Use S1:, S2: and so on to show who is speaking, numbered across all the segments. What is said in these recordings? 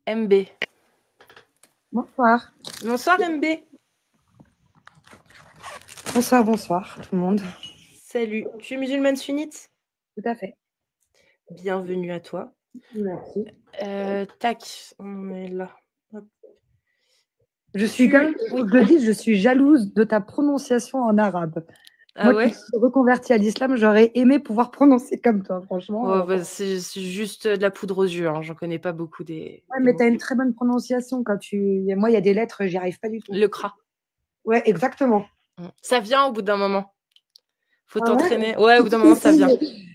S1: MB.
S2: Bonsoir.
S1: Bonsoir MB.
S2: Bonsoir, bonsoir tout le monde.
S1: Salut. Tu es musulmane sunnite?
S2: Tout à fait.
S1: Bienvenue à toi.
S2: Merci.
S1: Tac, on est là. Hop.
S2: Je suis je suis jalouse de ta prononciation en arabe.
S1: Ah
S2: Moi
S1: ouais?
S2: qui suis reconvertie à l'islam, j'aurais aimé pouvoir prononcer comme toi, franchement.
S1: Oh, bah, c'est juste de la poudre aux yeux, hein. J'en connais pas beaucoup des
S2: mais
S1: mots.
S2: tu as une très bonne prononciation quand tu. Moi, il y a des lettres, j'y arrive pas du tout.
S1: Le cra.
S2: Ouais, exactement.
S1: Ça vient au bout d'un moment. Faut
S2: Ah
S1: t'entraîner. Ouais, au bout d'un moment, ça vient.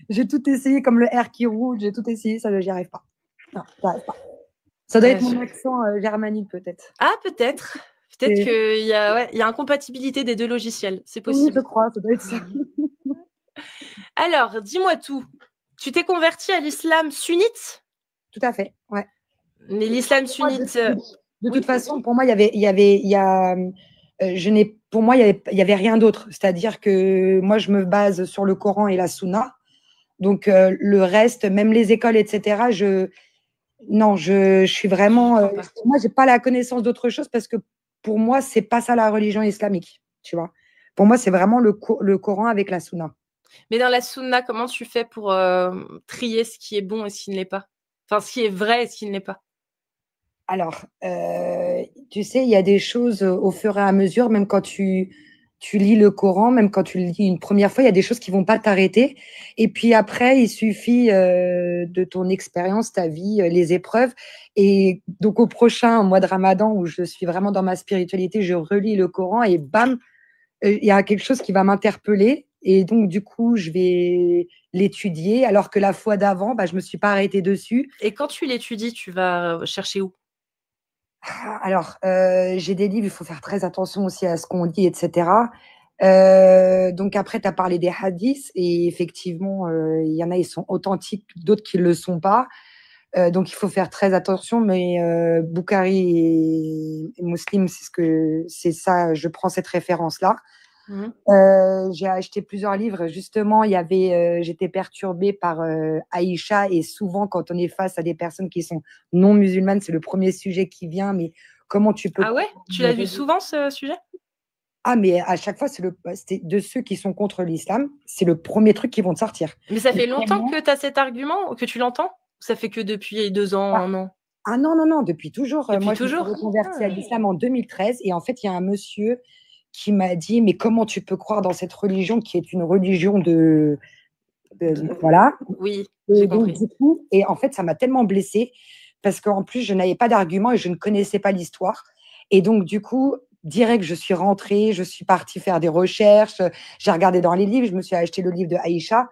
S2: J'ai tout essayé, comme le R qui roule, j'ai tout essayé, ça, j'y arrive pas. Non, j'y arrive pas. Ça doit être mon accent germanique, peut-être.
S1: Ah, peut-être. Peut-être qu'il y a incompatibilité des deux logiciels. C'est possible.
S2: Oui, je crois, ça doit être ça.
S1: Alors, dis-moi tout. Tu t'es convertie à l'islam sunnite?
S2: Tout à fait, ouais.
S1: Mais l'islam sunnite.
S2: De toute façon, pour moi, pour moi, il y avait rien d'autre. C'est-à-dire que moi, je me base sur le Coran et la Sunna. Donc, le reste, même les écoles, etc., non, je suis vraiment. Moi, j'ai pas la connaissance d'autre chose parce que pour moi, c'est pas ça la religion islamique. Tu vois. Pour moi, c'est vraiment le Coran avec la Sunna.
S1: Mais dans la Sunna, comment tu fais pour trier ce qui est bon et ce qui ne l'est pas? Enfin, ce qui est vrai et ce qui ne l'est pas.
S2: Alors, tu sais, il y a des choses au fur et à mesure, même quand tu lis le Coran, même quand tu le lis une première fois, il y a des choses qui vont pas t'arrêter. Et puis après, il suffit de ton expérience, ta vie, les épreuves. Et donc, au prochain mois de Ramadan, où je suis vraiment dans ma spiritualité, je relis le Coran et bam, il y a quelque chose qui va m'interpeller. Et donc, du coup, je vais l'étudier, alors que la fois d'avant, je me suis pas arrêtée dessus.
S1: Et quand tu l'étudies, tu vas chercher où?
S2: Alors, j'ai des livres, il faut faire très attention aussi à ce qu'on dit, etc. Donc après, tu as parlé des hadiths et effectivement, il y en a, ils sont authentiques, d'autres qui ne le sont pas. Donc il faut faire très attention, mais Bukhari et Muslim, c'est ça, je prends cette référence-là. J'ai acheté plusieurs livres. Justement, j'étais perturbée par Aïcha et souvent, quand on est face à des personnes qui sont non musulmanes, c'est le premier sujet qui vient. Mais comment tu peux...
S1: Ah ouais? Tu l'as vu souvent, ce sujet?
S2: Ah, mais à chaque fois, c'est de ceux qui sont contre l'islam, c'est le premier truc qui vont te sortir.
S1: Mais ça fait longtemps que tu as cet argument, que tu l'entends? Ça fait que depuis 2 ans, 1 an?
S2: Ah non, non, non, depuis toujours.
S1: Depuis
S2: Moi,
S1: toujours?
S2: je me suis reconvertie à l'islam en 2013 et en fait, il y a un monsieur qui m'a dit, mais comment tu peux croire dans cette religion qui est une religion voilà.
S1: Oui,
S2: et
S1: j'ai
S2: donc,
S1: compris.
S2: du coup, et en fait, ça m'a tellement blessée parce qu'en plus, je n'avais pas d'argument et je ne connaissais pas l'histoire. Et donc, du coup, direct, je suis rentrée, je suis partie faire des recherches, j'ai regardé dans les livres, je me suis acheté le livre de Aïcha.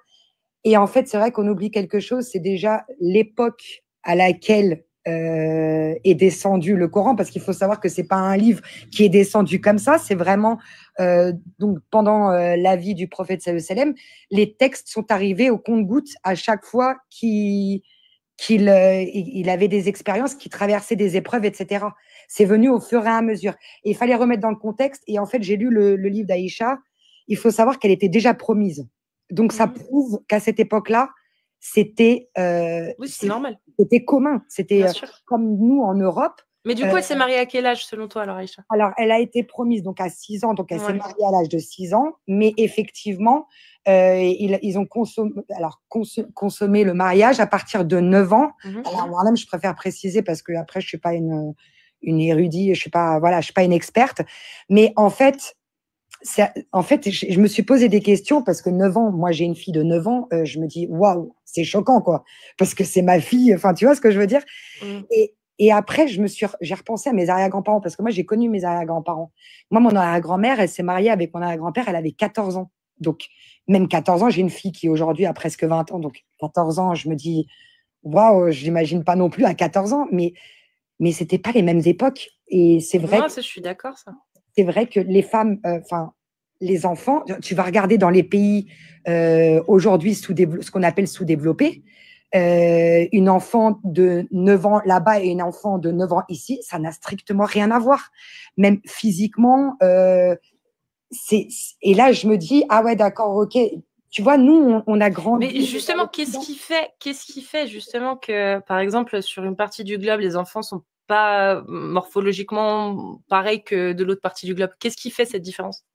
S2: Et en fait, c'est vrai qu'on oublie quelque chose, c'est déjà l'époque à laquelle est descendu le Coran, parce qu'il faut savoir que c'est pas un livre qui est descendu comme ça, c'est vraiment donc pendant la vie du prophète sallallahu alayhi wa sallam, les textes sont arrivés au compte-gouttes à chaque fois qu'il avait des expériences, qu'il traversait des épreuves, etc. C'est venu au fur et à mesure. Et il fallait remettre dans le contexte. Et en fait, j'ai lu le livre d'Aïcha. Il faut savoir qu'elle était déjà promise. Donc, ça prouve qu'à cette époque-là, c'était
S1: oui, c'est normal.
S2: C'était commun. C'était comme nous en Europe.
S1: Mais du coup, elle s'est mariée à quel âge, selon toi, alors, Aïcha?
S2: Alors, elle a été promise donc à 6 ans, donc elle s'est mariée à l'âge de 6 ans. Mais effectivement, ils ont consommé le mariage à partir de 9 ans. Alors, moi-même, je préfère préciser parce que après, je suis pas une érudite, je suis pas une experte. Mais en fait, je me suis posé des questions parce que 9 ans, moi j'ai une fille de 9 ans, je me dis waouh, c'est choquant quoi, parce que c'est ma fille, enfin tu vois ce que je veux dire. Et après, j'ai repensé à mes arrière-grands-parents parce que moi j'ai connu mes arrière-grands-parents. Moi, mon arrière-grand-mère, elle s'est mariée avec mon arrière-grand-père, elle avait 14 ans. Donc, même 14 ans, j'ai une fille qui aujourd'hui a presque 20 ans. Donc, 14 ans, je me dis waouh, je l'imagine pas non plus à 14 ans, mais c'était pas les mêmes époques. Et c'est vrai.
S1: Moi, je suis d'accord, ça.
S2: C'est vrai que les femmes, les enfants, tu vas regarder dans les pays aujourd'hui ce qu'on appelle sous-développés, une enfant de 9 ans là-bas et une enfant de 9 ans ici, ça n'a strictement rien à voir. Même physiquement, et là, je me dis, ah ouais, d'accord, ok, Tu vois, nous, on a grandi.
S1: Mais justement, qu'est-ce qui fait justement que, par exemple, sur une partie du globe, les enfants sont pas morphologiquement pareils que de l'autre partie du globe? Qu'est-ce qui fait cette différence?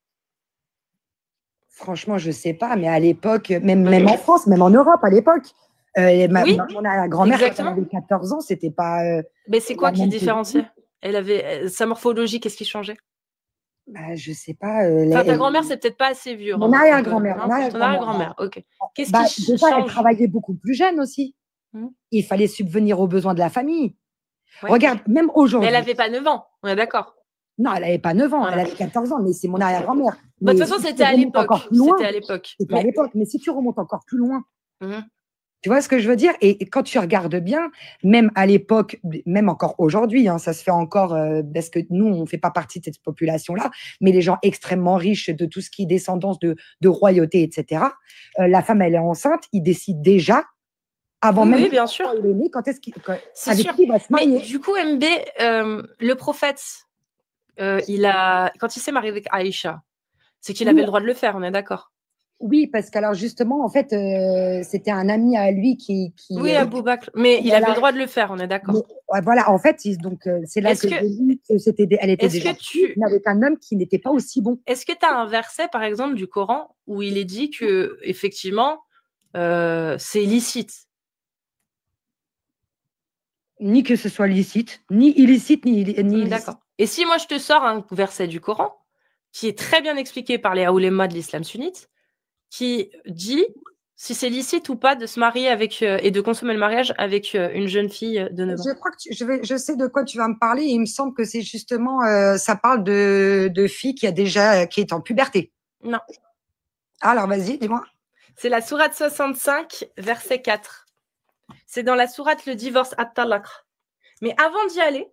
S2: Franchement, je sais pas, mais à l'époque, même en France, même en Europe, à l'époque,
S1: Oui,
S2: mon grand-mère, quand elle
S1: exactement.
S2: avait 14 ans, c'était pas
S1: Mais c'est quoi
S2: la
S1: qui
S2: même
S1: différenciait? Elle avait sa morphologie, qu'est-ce qui changeait?
S2: je sais pas.
S1: Enfin, ta grand-mère, c'est peut-être pas assez vieux,
S2: Mon
S1: remarque. Donc,
S2: arrière-grand-mère, mon
S1: non, ton
S2: arrière-grand-mère.
S1: arrière-grand-mère, ok. Qu'est-ce qui
S2: Déjà, elle
S1: change?
S2: travaillait beaucoup plus jeune aussi. Il fallait subvenir aux besoins de la famille.
S1: Ouais.
S2: Regarde, même
S1: Mais
S2: aujourd'hui.
S1: elle n'avait pas 9 ans, on est d'accord.
S2: Non, elle n'avait pas 9 ans,
S1: Voilà.
S2: elle avait 14 ans, mais c'est mon arrière-grand-mère.
S1: Bah, de toute façon, c'était à l'époque. C'était à l'époque.
S2: C'était à l'époque, mais si tu remontes encore plus loin,
S1: Mhm.
S2: tu vois ce que je veux dire? Et quand tu regardes bien, même à l'époque, même encore aujourd'hui, hein, ça se fait encore, parce que nous, on ne fait pas partie de cette population-là, mais les gens extrêmement riches de tout ce qui est descendance de royauté, etc., la femme, elle est enceinte, ils décident déjà, avant même
S1: Oui, bien sûr.
S2: qu'il est né, quand est-ce qu'il
S1: C'est
S2: avec
S1: sûr.
S2: qui il va se marier.
S1: Mais du coup, MB, le prophète, quand il s'est marié avec Aïcha, c'est qu'il avait le droit de le faire, on est d'accord?
S2: Oui, parce qu'alors justement, en fait, c'était un ami à lui qui
S1: Oui, Abou Bakr. Mais il avait le droit de le faire, on est d'accord.
S2: Voilà, en fait, donc c'est là que j'ai lu qu'elle était déjà mais avec un homme qui n'était pas aussi bon.
S1: Est-ce que tu as un verset, par exemple, du Coran où il est dit que effectivement, c'est licite?
S2: Ni que ce soit licite, ni illicite, ni illicite.
S1: D'accord. Et si moi je te sors un verset du Coran qui est très bien expliqué par les oulémas de l'islam sunnite, qui dit si c'est licite ou pas de se marier avec et de consommer le mariage avec une jeune fille de 9 ans.
S2: Je crois que je sais de quoi tu vas me parler. Et il me semble que c'est justement, ça parle de fille qui est en puberté.
S1: Non.
S2: Alors vas-y, dis-moi.
S1: C'est la sourate 65, verset 4. C'est dans la sourate le divorce at-talaq. Mais avant d'y aller,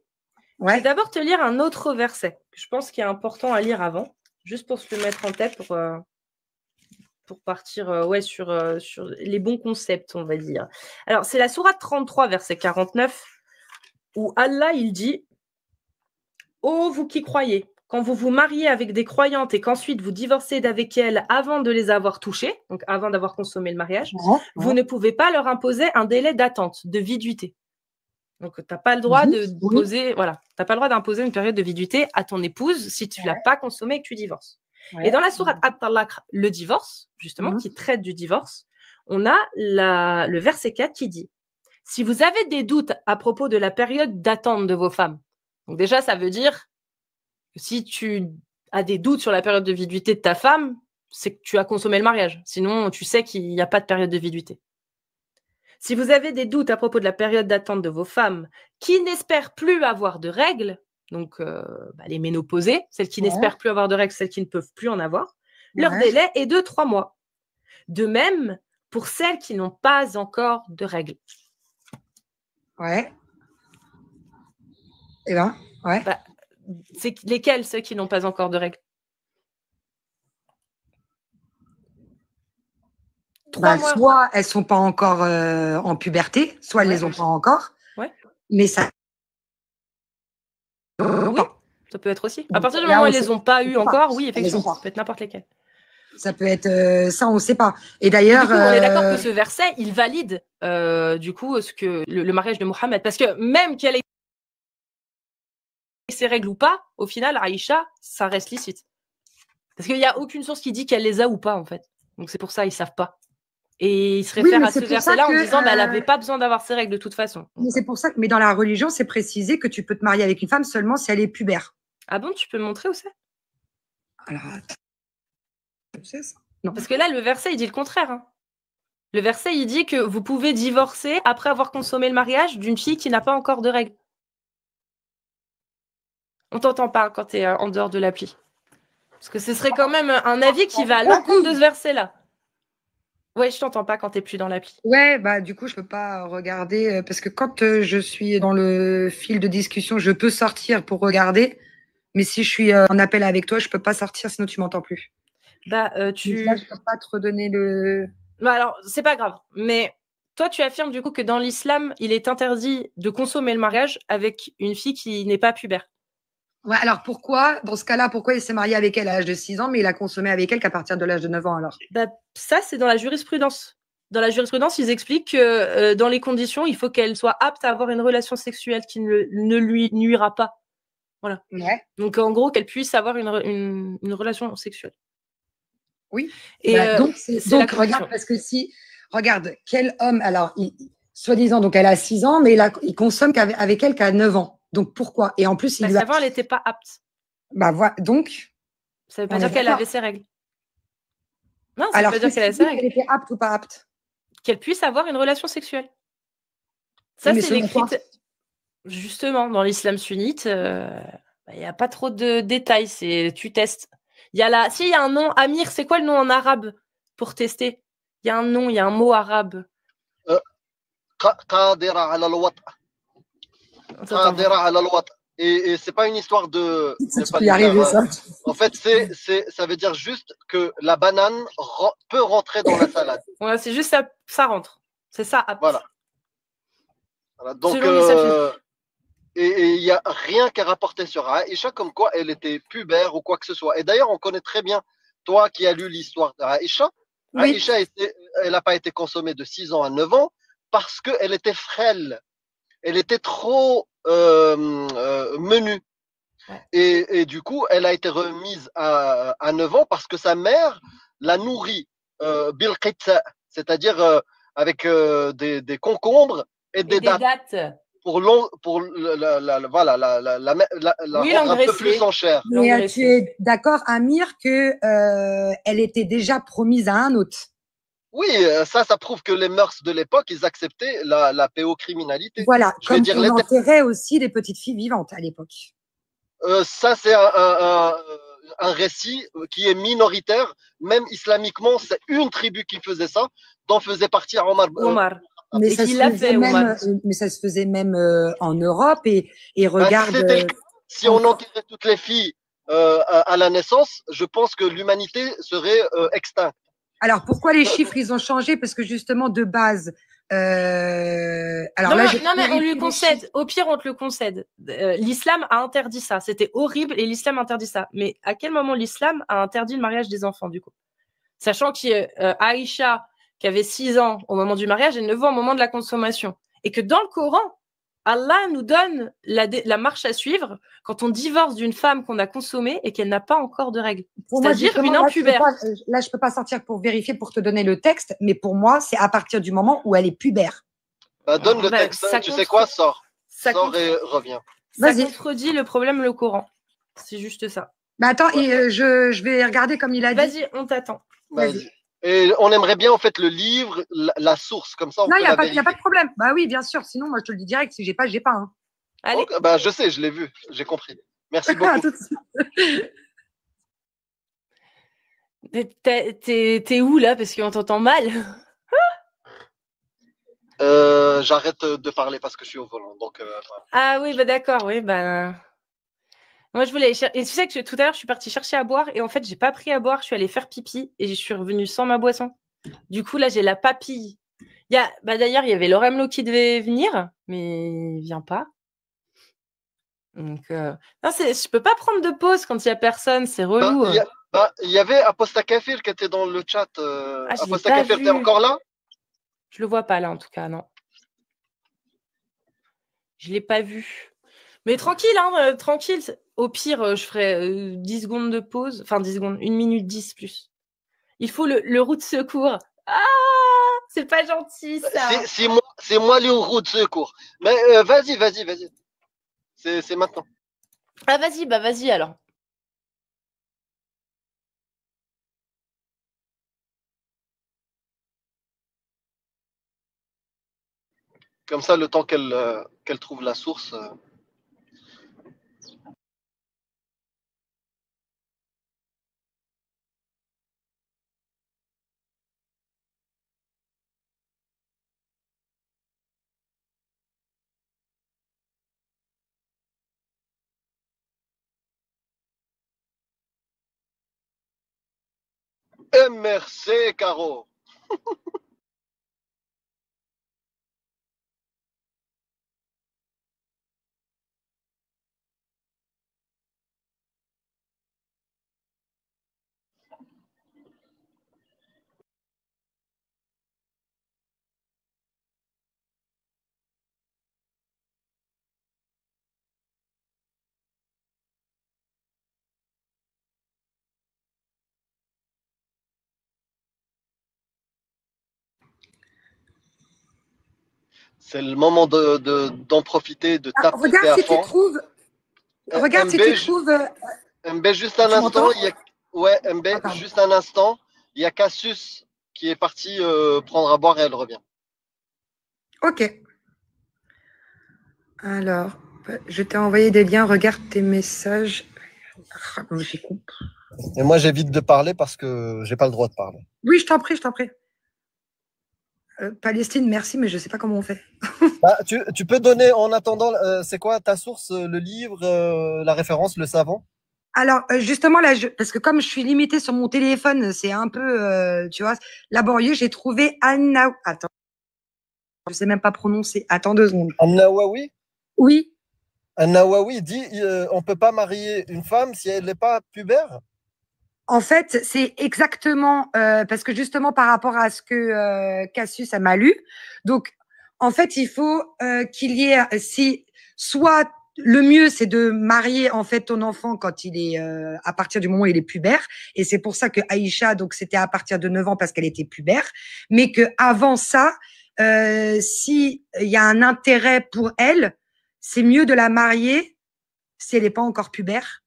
S1: je vais d'abord te lire un autre verset que je pense qu'il est important à lire avant, juste pour se le mettre en tête pour partir sur les bons concepts, on va dire. Alors, c'est la sourate 33, verset 49, où Allah, il dit « Ô vous qui croyez, quand vous vous mariez avec des croyantes et qu'ensuite vous divorcez d'avec elles avant de les avoir touchées, donc avant d'avoir consommé le mariage, vous ne pouvez pas leur imposer un délai d'attente, de viduité. » Donc, tu n'as pas le droit t'as pas le droit d'imposer une période de viduité à ton épouse si tu ne l'as pas consommée et que tu divorces. Et dans la sourate At-Talaq, le divorce, justement, qui traite du divorce, on a le verset 4 qui dit « Si vous avez des doutes à propos de la période d'attente de vos femmes, donc déjà, ça veut dire que si tu as des doutes sur la période de viduité de ta femme, c'est que tu as consommé le mariage. Sinon, tu sais qu'il n'y a pas de période de viduité. Si vous avez des doutes à propos de la période d'attente de vos femmes qui n'espèrent plus avoir de règles, donc les ménopausées, celles qui n'espèrent plus avoir de règles, celles qui ne peuvent plus en avoir, leur délai est de 3 mois. De même pour celles qui n'ont pas encore de règles.
S2: Ouais. Eh ben, ouais.
S1: C'est lesquelles, ceux qui n'ont pas encore de règles?
S2: 3 mois. Soit elles ne sont pas encore en puberté, soit elles ne les ont pas encore.
S1: Ouais.
S2: Mais ça.
S1: Oui, ça peut être aussi. À partir du moment où elles ne les ont pas eues encore, oui, effectivement, ça peut être n'importe lesquelles.
S2: Ça peut être ça, on ne sait pas. Et d'ailleurs,
S1: on est d'accord que ce verset, il valide du coup le mariage de Mohammed, parce que même qu'elle ait ses règles ou pas, au final, Aïcha, ça reste licite. Parce qu'il n'y a aucune source qui dit qu'elle les a ou pas, en fait. Donc c'est pour ça, ils ne savent pas. Et ils se réfèrent à ce verset-là en disant elle n'avait pas besoin d'avoir ses règles de toute façon.
S2: Mais c'est pour ça que, dans la religion, c'est précisé que tu peux te marier avec une femme seulement si elle est pubère.
S1: Ah bon, tu peux me montrer où c'est?
S2: Alors, c'est ça? Non.
S1: Parce que là, le verset, il dit le contraire. Hein. Le verset, il dit que vous pouvez divorcer après avoir consommé le mariage d'une fille qui n'a pas encore de règles. On t'entend pas quand tu es en dehors de l'appli. Parce que ce serait quand même un avis qui va à l'encontre de ce verset-là. Ouais, je t'entends pas quand tu n'es plus dans l'appli.
S2: Ouais, du coup, je peux pas regarder parce que quand je suis dans le fil de discussion, je peux sortir pour regarder. Mais si je suis en appel avec toi, je peux pas sortir, sinon tu m'entends plus.
S1: Là,
S2: je peux pas te redonner le.
S1: Alors, c'est pas grave. Mais toi, tu affirmes du coup que dans l'islam, il est interdit de consommer le mariage avec une fille qui n'est pas pubère.
S2: Ouais, alors pourquoi, dans ce cas-là, pourquoi il s'est marié avec elle à l'âge de 6 ans, mais il a consommé avec elle qu'à partir de l'âge de 9 ans alors?
S1: Bah, ça, c'est dans la jurisprudence. Dans la jurisprudence, ils expliquent que dans les conditions, il faut qu'elle soit apte à avoir une relation sexuelle qui ne lui nuira pas. Voilà.
S2: Ouais.
S1: Donc, en gros, qu'elle puisse avoir une relation sexuelle.
S2: Oui.
S1: Et
S2: donc regarde, parce que si, regarde, quel homme, alors, soi-disant, donc elle a 6 ans, mais il consomme avec elle qu'à 9 ans. Donc pourquoi? Et en plus, il lui a.
S1: Avant, elle n'était pas apte.
S2: Bah, voilà, donc.
S1: Ça ne veut pas dire qu'elle avait ses règles. Non,
S2: ça ne veut pas dire qu'elle avait ses règles. Qu'elle était apte ou pas apte?
S1: Qu'elle puisse avoir une relation sexuelle. Ça, c'est les critères. Justement, dans l'islam sunnite, il n'y a pas trop de détails. Tu testes. Il y a il y a un nom. Amir, c'est quoi le nom en arabe pour tester? Il y a un nom, il y a un mot arabe.
S3: Qadira ala al-wat. Qadira ala al-wat. Et c'est pas une histoire de.
S2: Tu peux y arriver, ça.
S3: En fait, ça veut dire juste que la banane peut rentrer dans la salade.
S1: Ouais, c'est juste ça rentre. C'est ça.
S3: Voilà. Donc, et il n'y a rien qui est rapporté sur Aïcha comme quoi elle était pubère ou quoi que ce soit. Et d'ailleurs, on connaît très bien, toi qui as lu l'histoire d'Aïcha, oui. Aïcha, elle n'a pas été consommée de 6 ans à 9 ans parce qu'elle était frêle. Elle était trop menue. Ouais. Et du coup, elle a été remise à 9 ans parce que sa mère l'a nourrie bil qitsa, c'est-à-dire avec des concombres et des dattes. Pour voilà, la rendre un peu plus en chair.
S2: Mais tu es d'accord, Amir, que elle était déjà promise à un autre?
S3: Oui, ça prouve que les mœurs de l'époque, ils acceptaient la pédocriminalité.
S2: Voilà, comme on enterrait aussi les petites filles vivantes à l'époque.
S3: Ça, c'est un récit qui est minoritaire. Même islamiquement, c'est une tribu qui faisait ça, dont faisait partie Omar.
S2: Mais ça, se faisait même en Europe et regarde.
S3: Si on enterrait toutes les filles à la naissance, je pense que l'humanité serait extincte.
S2: Alors pourquoi les chiffres ils ont changé? Parce que justement de base.
S1: Alors non, mais on lui concède. Au pire, on te le concède. L'islam a interdit ça. C'était horrible et l'islam interdit ça. Mais à quel moment l'islam a interdit le mariage des enfants du coup? Sachant qu'il y a Aïcha qui avait 6 ans au moment du mariage et 9 ans au moment de la consommation. Et que dans le Coran, Allah nous donne la marche à suivre quand on divorce d'une femme qu'on a consommée et qu'elle n'a pas encore de règles. C'est-à-dire une impubère.
S2: Là, je ne peux pas sortir pour vérifier, pour te donner le texte, mais pour moi, c'est à partir du moment où elle est pubère.
S3: Bah, donne le texte, tu sais quoi, sors et reviens.
S1: Ça contredit le problème, le Coran. C'est juste ça.
S2: Bah, attends, et je vais regarder comme il a dit.
S1: Vas-y, on t'attend.
S3: Vas-y. Et on aimerait bien en fait le livre, la source, comme ça.
S2: Non, il n'y a pas de problème. Bah oui, bien sûr. Sinon, moi, je te le dis direct. Si j'ai pas, j'ai pas. Hein.
S1: Allez.
S3: Okay, bah, je sais, je l'ai vu, j'ai compris. Merci beaucoup.
S1: T'es où là? Parce qu'on t'entend mal.
S3: J'arrête de parler parce que je suis au volant. Donc,
S1: Ah oui, bah d'accord, oui, bah. Moi, je voulais. Et tu sais que tout à l'heure, je suis partie chercher à boire et en fait, j'ai pas pris à boire. Je suis allée faire pipi et je suis revenue sans ma boisson. Du coup, là, j'ai la papille. D'ailleurs, il y avait Lauremlo qui devait venir, mais il vient pas. Donc, non, je peux pas prendre de pause quand il y a personne, c'est relou.
S3: Il y avait Aposta Kafir qui était dans le chat. Aposta Kafir, t'es encore là?
S1: Je le vois pas là, en tout cas, non. Je l'ai pas vu. Mais tranquille, hein, tranquille. Au pire, je ferai 10 secondes de pause. Enfin, 10 secondes, 1 minute 10 plus. Il faut le roue de secours. Ah, c'est pas gentil, ça.
S3: C'est moi le roue de secours. Mais vas-y. C'est maintenant.
S1: Ah, vas-y alors.
S3: Comme ça, le temps qu'elle trouve la source. MRC, Caro. C'est le moment d'en profiter, de taper
S2: regarde
S3: à
S2: si tu
S3: fond.
S2: trouves. Regarde si tu trouves.
S3: MB, juste un instant. Ouais, MB, juste un instant. Il y a Cassius qui est parti prendre à boire et elle revient.
S2: Ok. Alors, je t'ai envoyé des liens. Regarde tes messages.
S3: Et moi, j'évite de parler parce que j'ai pas le droit de parler.
S2: Oui, je t'en prie, je t'en prie. Palestine, merci, mais je ne sais pas comment on fait.
S3: Bah, tu peux donner en attendant, c'est quoi ta source, le livre, la référence, le savant?
S2: Alors, justement, là, parce que comme je suis limitée sur mon téléphone, c'est un peu, tu vois, laborieux. J'ai trouvé Anna. Attends, je ne sais même pas prononcer. Attends 2 secondes.
S3: An-Nawawi?
S2: Oui.
S3: An-Nawawi dit on ne peut pas marier une femme si elle n'est pas pubère?
S2: En fait, c'est exactement parce que justement par rapport à ce que Cassius m'a lu. Donc, en fait, il faut qu'il y ait, si soit le mieux, c'est de marier en fait ton enfant quand il est à partir du moment où il est pubère, et c'est pour ça que Aïcha, donc c'était à partir de 9 ans parce qu'elle était pubère, mais que avant ça, si il y a un intérêt pour elle, c'est mieux de la marier si elle n'est pas encore pubère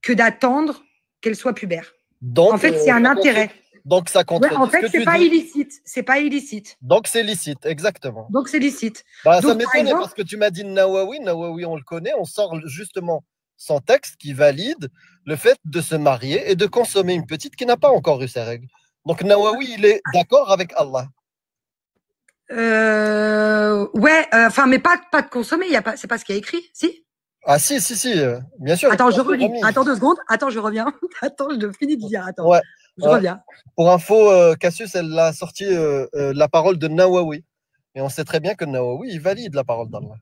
S2: que d'attendre qu'elle soit pubère. Donc, en fait, c'est un intérêt.
S3: Donc, ça contredit.
S2: Ouais, en fait, c'est pas illicite. C'est pas illicite.
S3: Donc, c'est licite, exactement.
S2: Donc, c'est licite.
S3: Bah, ça m'étonnait parce que tu m'as dit Nawawi. Nawawi, on le connaît. On sort justement son texte qui valide le fait de se marier et de consommer une petite qui n'a pas encore eu ses règles. Donc, Nawawi, il est d'accord avec Allah.
S2: Ouais, enfin, mais pas de consommer. C'est pas ce qu'il y a écrit, si?
S3: Ah si, bien sûr.
S2: Attends, je relis. Attends 2 secondes. Attends, je reviens. Attends, je finis de dire. Attends,
S3: ouais.
S2: Je reviens.
S3: Pour info, Cassius, elle a sorti la parole de Nawawi. Et on sait très bien que Nawawi, il valide la parole d'Allah.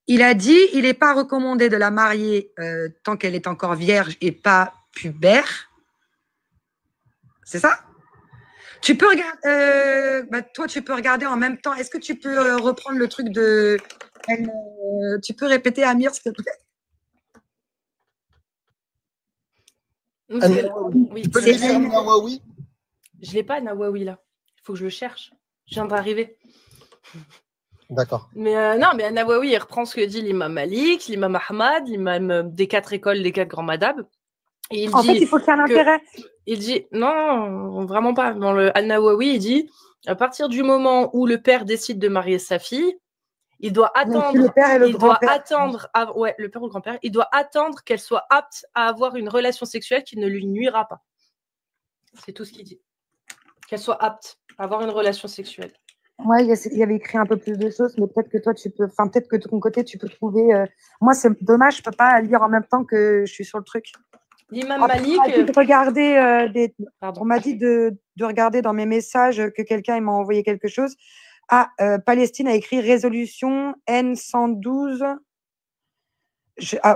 S2: Il a dit, il n'est pas recommandé de la marier tant qu'elle est encore vierge et pas pubère. C'est ça? Tu peux regarder, toi, tu peux regarder en même temps. Est-ce que tu peux reprendre le truc de. Tu peux répéter, Amir, s'il te plaît?
S1: Oui,
S3: tu peux le lire, Nawawi?
S1: Je ne l'ai pas, Nawawi, là. Il faut que je le cherche. Je viens d'arriver.
S3: D'accord.
S1: Mais non, mais Nawawi, il reprend ce que dit l'imam Malik, l'imam Ahmad, l'imam des 4 écoles, des 4 grands madhab. Et il dit
S2: fait, il faut qu'il y ait un intérêt.
S1: Il dit, non, vraiment pas. Dans le Al-Nawawi, il dit, à partir du moment où le père décide de marier sa fille, il doit attendre.
S2: Le père et le
S1: grand-père. Ouais, le père ou le grand-père. Il doit attendre qu'elle soit apte à avoir une relation sexuelle qui ne lui nuira pas. C'est tout ce qu'il dit. Qu'elle soit apte à avoir une relation sexuelle.
S2: Ouais, il y avait écrit un peu plus de choses, mais peut-être que toi, peut-être que de ton côté, tu peux trouver. Moi, c'est dommage, je peux pas lire en même temps que je suis sur le truc.
S1: L'imam Malik.
S2: On m'a dit de regarder dans mes messages que quelqu'un m'a envoyé quelque chose. Palestine a écrit résolution N112.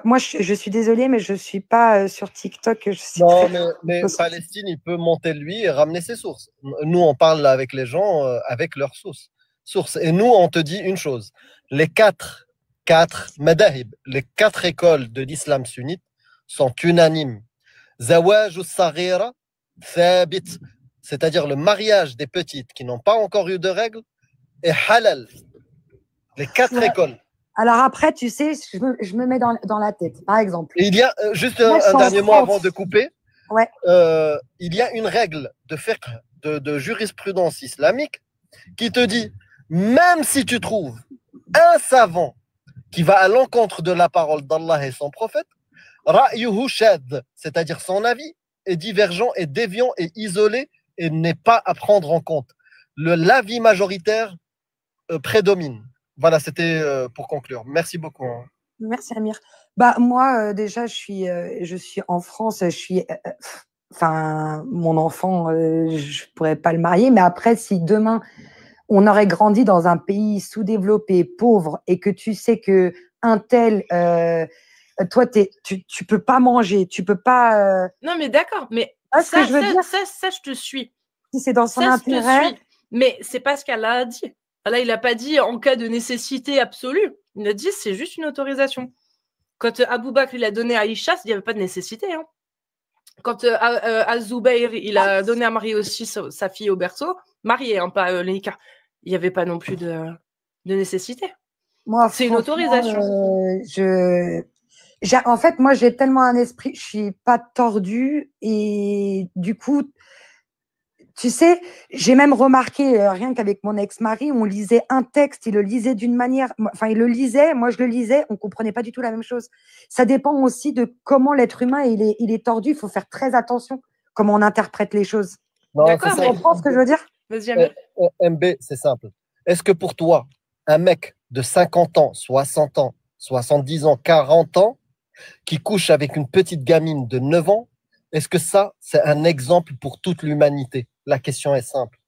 S2: Moi, je suis désolée, mais je ne suis pas sur TikTok.
S3: Non, mais Palestine, il peut monter lui et ramener ses sources. Nous, on parle avec les gens avec leurs sources. Et nous, on te dit une chose. Les quatre madahib, les 4 écoles de l'islam sunnite sont unanimes. Zawaj al-saghira thabit, c'est-à-dire le mariage des petites qui n'ont pas encore eu de règles, et halal. Les 4 écoles.
S2: Alors après, tu sais, je me mets dans la tête, par exemple.
S3: Et il y a juste un dernier mot avant de couper.
S2: Ouais.
S3: Il y a une règle de fiqh, de jurisprudence islamique qui te dit, même si tu trouves un savant qui va à l'encontre de la parole d'Allah et son prophète, ra'yuhu shad, c'est-à-dire son avis est divergent, est déviant, est isolé et n'est pas à prendre en compte. L'avis majoritaire prédomine. Voilà, c'était pour conclure. Merci beaucoup.
S2: Merci Amir. Moi, déjà, je suis en France. Mon enfant, je pourrais pas le marier. Mais après, si demain on aurait grandi dans un pays sous-développé, pauvre, et que tu sais que un tel, toi, tu peux pas manger, tu peux pas.
S1: Non, mais d'accord. Mais
S2: ça,
S1: je te suis.
S2: Si c'est dans son intérêt.
S1: Mais c'est pas ce qu'Allah a dit. Là, il n'a pas dit en cas de nécessité absolue. Il a dit c'est juste une autorisation. Quand Abou Bakr il a donné à Aïcha, il n'y avait pas de nécessité. Hein. Quand Az-Zubayr il a donné à marier aussi sa fille au berceau, mariée, hein, pas l'écart. il n'y avait pas non plus de nécessité.
S2: C'est
S1: une autorisation.
S2: En fait, moi, j'ai tellement un esprit, je suis pas tordue et du coup, tu sais, j'ai même remarqué, rien qu'avec mon ex-mari, on lisait un texte, il le lisait d'une manière, enfin, il le lisait, moi je le lisais, on comprenait pas du tout la même chose. Ça dépend aussi de comment l'être humain, il est tordu, il faut faire très attention comment on interprète les choses.
S1: D'accord,
S2: tu comprends ce que je veux dire?
S3: MB, c'est simple. Est-ce que pour toi, un mec de 50 ans, 60 ans, 70 ans, 40 ans, qui couche avec une petite gamine de 9 ans, est-ce que ça, c'est un exemple pour toute l'humanité? La question est simple.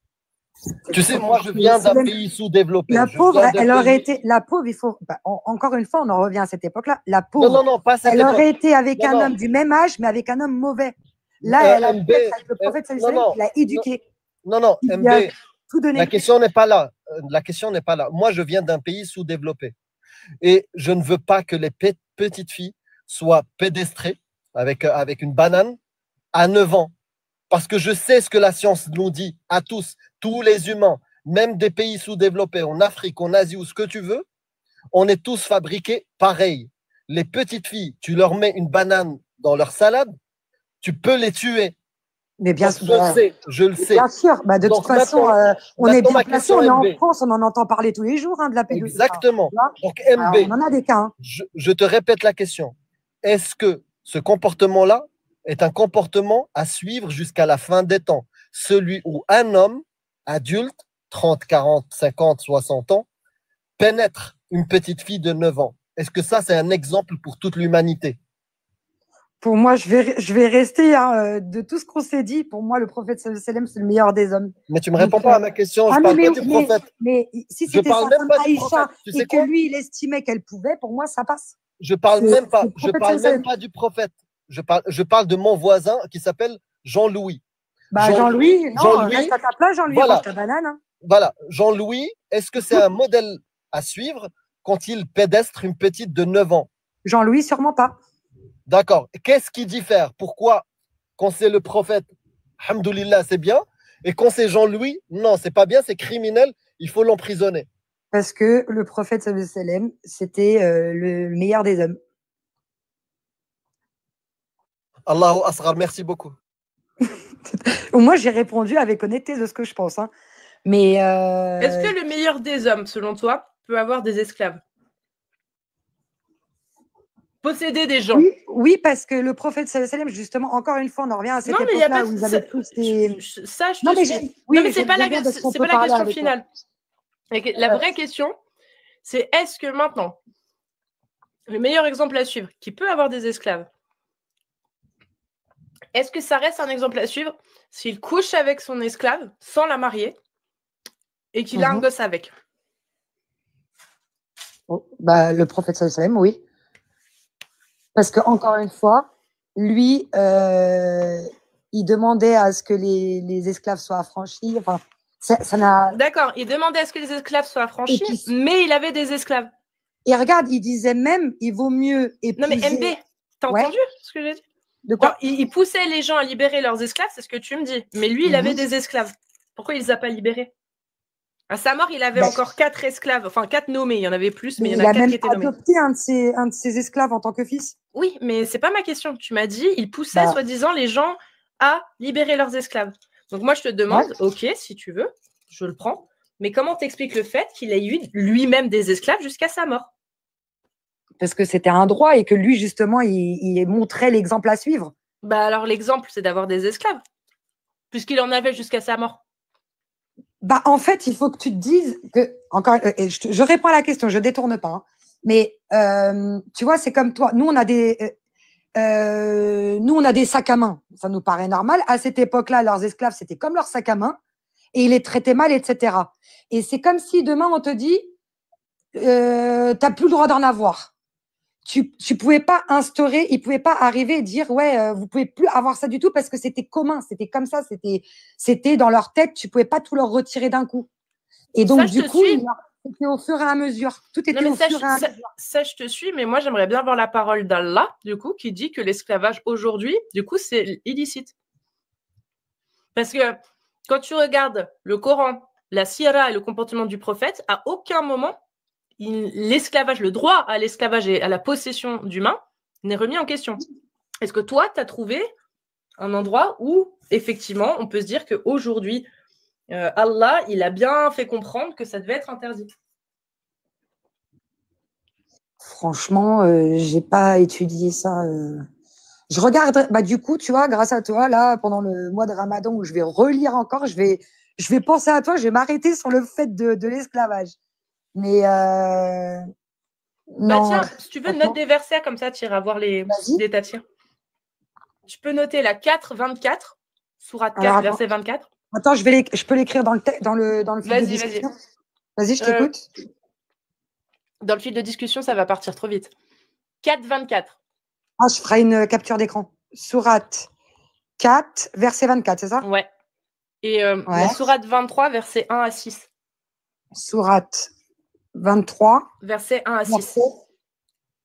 S3: Tu sais, moi, je viens d'un pays sous-développé.
S2: La pauvre, elle aurait été. La pauvre, il faut. Encore une fois, on en revient à cette époque-là. La pauvre,
S3: non, pas cette
S2: elle
S3: époque.
S2: aurait été avec un homme du même âge, mais avec un homme mauvais. Là, elle a
S3: MB,
S2: avec le prophète sallallahu alayhi wa sallam, il l'a éduqué.
S3: Non,
S2: il a tout donné.
S3: La question n'est pas là. La question n'est pas là. Moi, je viens d'un pays sous-développé. Et je ne veux pas que les petites filles soient pédestrées avec une banane à 9 ans. Parce que je sais ce que la science nous dit à tous les humains, même des pays sous-développés, en Afrique, en Asie ou ce que tu veux, on est tous fabriqués pareil. Les petites filles, tu leur mets une banane dans leur salade, tu peux les tuer.
S2: Mais bien sûr,
S3: je le sais.
S2: Bien sûr, de toute façon, on est bien placé, on est en France, on en entend parler tous les jours de la pédophilie.
S3: Exactement. Donc MB,
S2: on en a des cas. Hein.
S3: Je te répète la question. Est-ce que ce comportement-là est un comportement à suivre jusqu'à la fin des temps? Celui où un homme adulte, 30, 40, 50, 60 ans, pénètre une petite fille de 9 ans. Est-ce que ça, c'est un exemple pour toute l'humanité?
S2: Pour moi, je vais rester de tout ce qu'on s'est dit. Pour moi, le prophète sallallahu alayhi wa sallam, c'est le meilleur des hommes.
S3: Mais tu ne me réponds pas à ma question. Je parle pas du prophète.
S2: Mais si c'était sa femme Aïcha et que lui, il estimait qu'elle pouvait, pour moi, ça passe.
S3: Je parle même pas. Je parle même pas du prophète. Je parle de mon voisin qui s'appelle Jean-Louis.
S2: Jean-Louis, reste à ta place, Jean-Louis,
S3: voilà.
S2: Mange ta banane. Hein.
S3: Voilà, Jean-Louis, est-ce que c'est un modèle à suivre quand il pédestre une petite de 9 ans?
S2: Jean-Louis, sûrement pas.
S3: D'accord. Qu'est-ce qui diffère? Pourquoi, quand c'est le prophète, alhamdoulilah, c'est bien, et quand c'est Jean-Louis, non, c'est pas bien, c'est criminel, il faut l'emprisonner.
S2: Parce que le prophète sallallahu alayhi wa sallam, c'était le meilleur des hommes.
S3: Allahu asghar, merci beaucoup.
S2: Moi, j'ai répondu avec honnêteté de ce que je pense. Hein. Mais
S1: est-ce que le meilleur des hommes, selon toi, peut avoir des esclaves? Posséder des gens.
S2: Oui, parce que le prophète sallallahu alayhi wa sallam, justement, encore une fois, on en revient à cette époque-là où ils avaient tous des...
S1: Ça, je te suis. Oui, mais c'est pas la question finale. La vraie question, c'est est-ce que maintenant, le meilleur exemple à suivre, qui peut avoir des esclaves, est-ce que ça reste un exemple à suivre s'il couche avec son esclave sans la marier et qu'il a un gosse avec?
S2: Le prophète sallallahu alayhi wa sallam, oui. Parce que encore une fois, lui, il demandait à ce que les esclaves soient affranchis. Enfin, ça n'a.
S1: D'accord, il demandait à ce que les esclaves soient affranchis, mais il avait des esclaves.
S2: Et regarde, il disait même, il vaut mieux épouser.
S1: Non mais MB, t'as entendu ce que j'ai dit?
S2: De quoi?
S1: Il poussait les gens à libérer leurs esclaves, c'est ce que tu me dis. Mais lui, il avait des esclaves. Pourquoi il les a pas libérés? À sa mort, il avait encore 4 esclaves, enfin 4 nommés. Il y en avait plus, mais il y en a 4 qui étaient nommés.
S2: Il a même adopté un de ses esclaves en tant que fils.
S1: Oui, mais c'est pas ma question. Tu m'as dit, il poussait soi-disant les gens à libérer leurs esclaves. Donc moi, je te demande, ok, si tu veux, je le prends. Mais comment t'expliques le fait qu'il ait eu lui-même des esclaves jusqu'à sa mort?
S2: Parce que c'était un droit et que lui, justement, il montrait l'exemple à suivre.
S1: Alors, l'exemple, c'est d'avoir des esclaves, puisqu'il en avait jusqu'à sa mort.
S2: En fait, il faut que tu te dises que, encore, je réponds à la question, je ne détourne pas. Hein, mais, tu vois, c'est comme toi. Nous, on a des sacs à main. Ça nous paraît normal. À cette époque-là, leurs esclaves, c'était comme leurs sacs à main et ils les traitaient mal, etc. Et c'est comme si demain, on te dit, tu n'as plus le droit d'en avoir. Tu pouvais pas instaurer, ils pouvaient pas arriver et dire vous pouvez plus avoir ça du tout parce que c'était commun, c'était comme ça, c'était dans leur tête, tu pouvais pas tout leur retirer d'un coup. Et donc du coup, c'était au fur et à mesure. Tout était au fur et à mesure.
S1: Ça, je te suis, mais moi j'aimerais bien voir la parole d'Allah, du coup, qui dit que l'esclavage aujourd'hui, du coup, c'est illicite. Parce que quand tu regardes le Coran, la sira et le comportement du prophète, à aucun moment, l'esclavage, le droit à l'esclavage et à la possession d'humains n'est remis en question. Est-ce que toi, tu as trouvé un endroit où, effectivement, on peut se dire qu'aujourd'hui, Allah, il a bien fait comprendre que ça devait être interdit?
S2: Franchement, j'ai pas étudié ça. Je regarde, bah du coup, tu vois, grâce à toi, là, pendant le mois de Ramadan, où je vais relire encore, je vais penser à toi, je vais m'arrêter sur le fait de l'esclavage. Mais
S1: bah
S2: non.
S1: Tiens, si tu veux, note des versets comme ça, tu iras voir les détails. Tu peux noter la 4-24, sourate 4, verset 24.
S2: Attends, je peux l'écrire dans le fil de discussion. Vas-y, je t'écoute.
S1: Dans le fil de discussion, ça va partir trop vite. 4-24.
S2: Ah, je ferai une capture d'écran. Sourate 4, verset 24, c'est ça?
S1: Ouais. Et la sourate 23, verset 1 à 6.
S2: Sourate 23.
S1: Verset 1 à 6.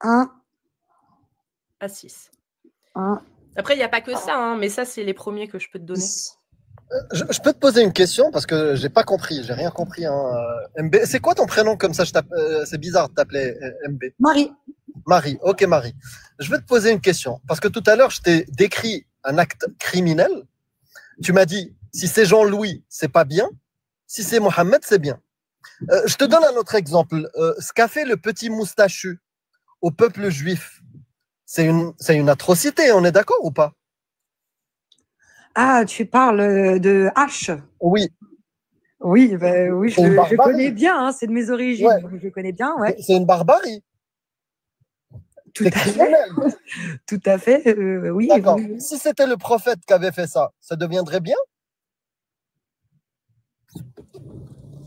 S2: 1
S1: à 6.
S2: 1.
S1: Après, il n'y a pas que ça, hein, mais ça, c'est les premiers que je peux te donner.
S3: Je peux te poser une question parce que j'ai pas compris, j'ai rien compris. Hein. MB, c'est quoi ton prénom comme ça? C'est bizarre de t'appeler MB.
S2: Marie.
S3: Marie, ok Marie. Je vais te poser une question parce que tout à l'heure je t'ai décrit un acte criminel. Tu m'as dit si c'est Jean-Louis, c'est pas bien. Si c'est Mohamed, c'est bien. Je te donne un autre exemple. Ce qu'a fait le petit moustachu au peuple juif, c'est une atrocité. On est d'accord ou pas?
S2: Ah, tu parles de H.
S3: Oui.
S2: Oui, bah, oui, je connais bien, hein, c'est de mes origines,
S3: ouais.
S2: Je connais bien, ouais.
S3: C'est une barbarie.
S2: Tout à fait. Tout à fait, oui.
S3: D'accord.
S2: Oui.
S3: Si c'était le prophète qui avait fait ça, ça deviendrait bien?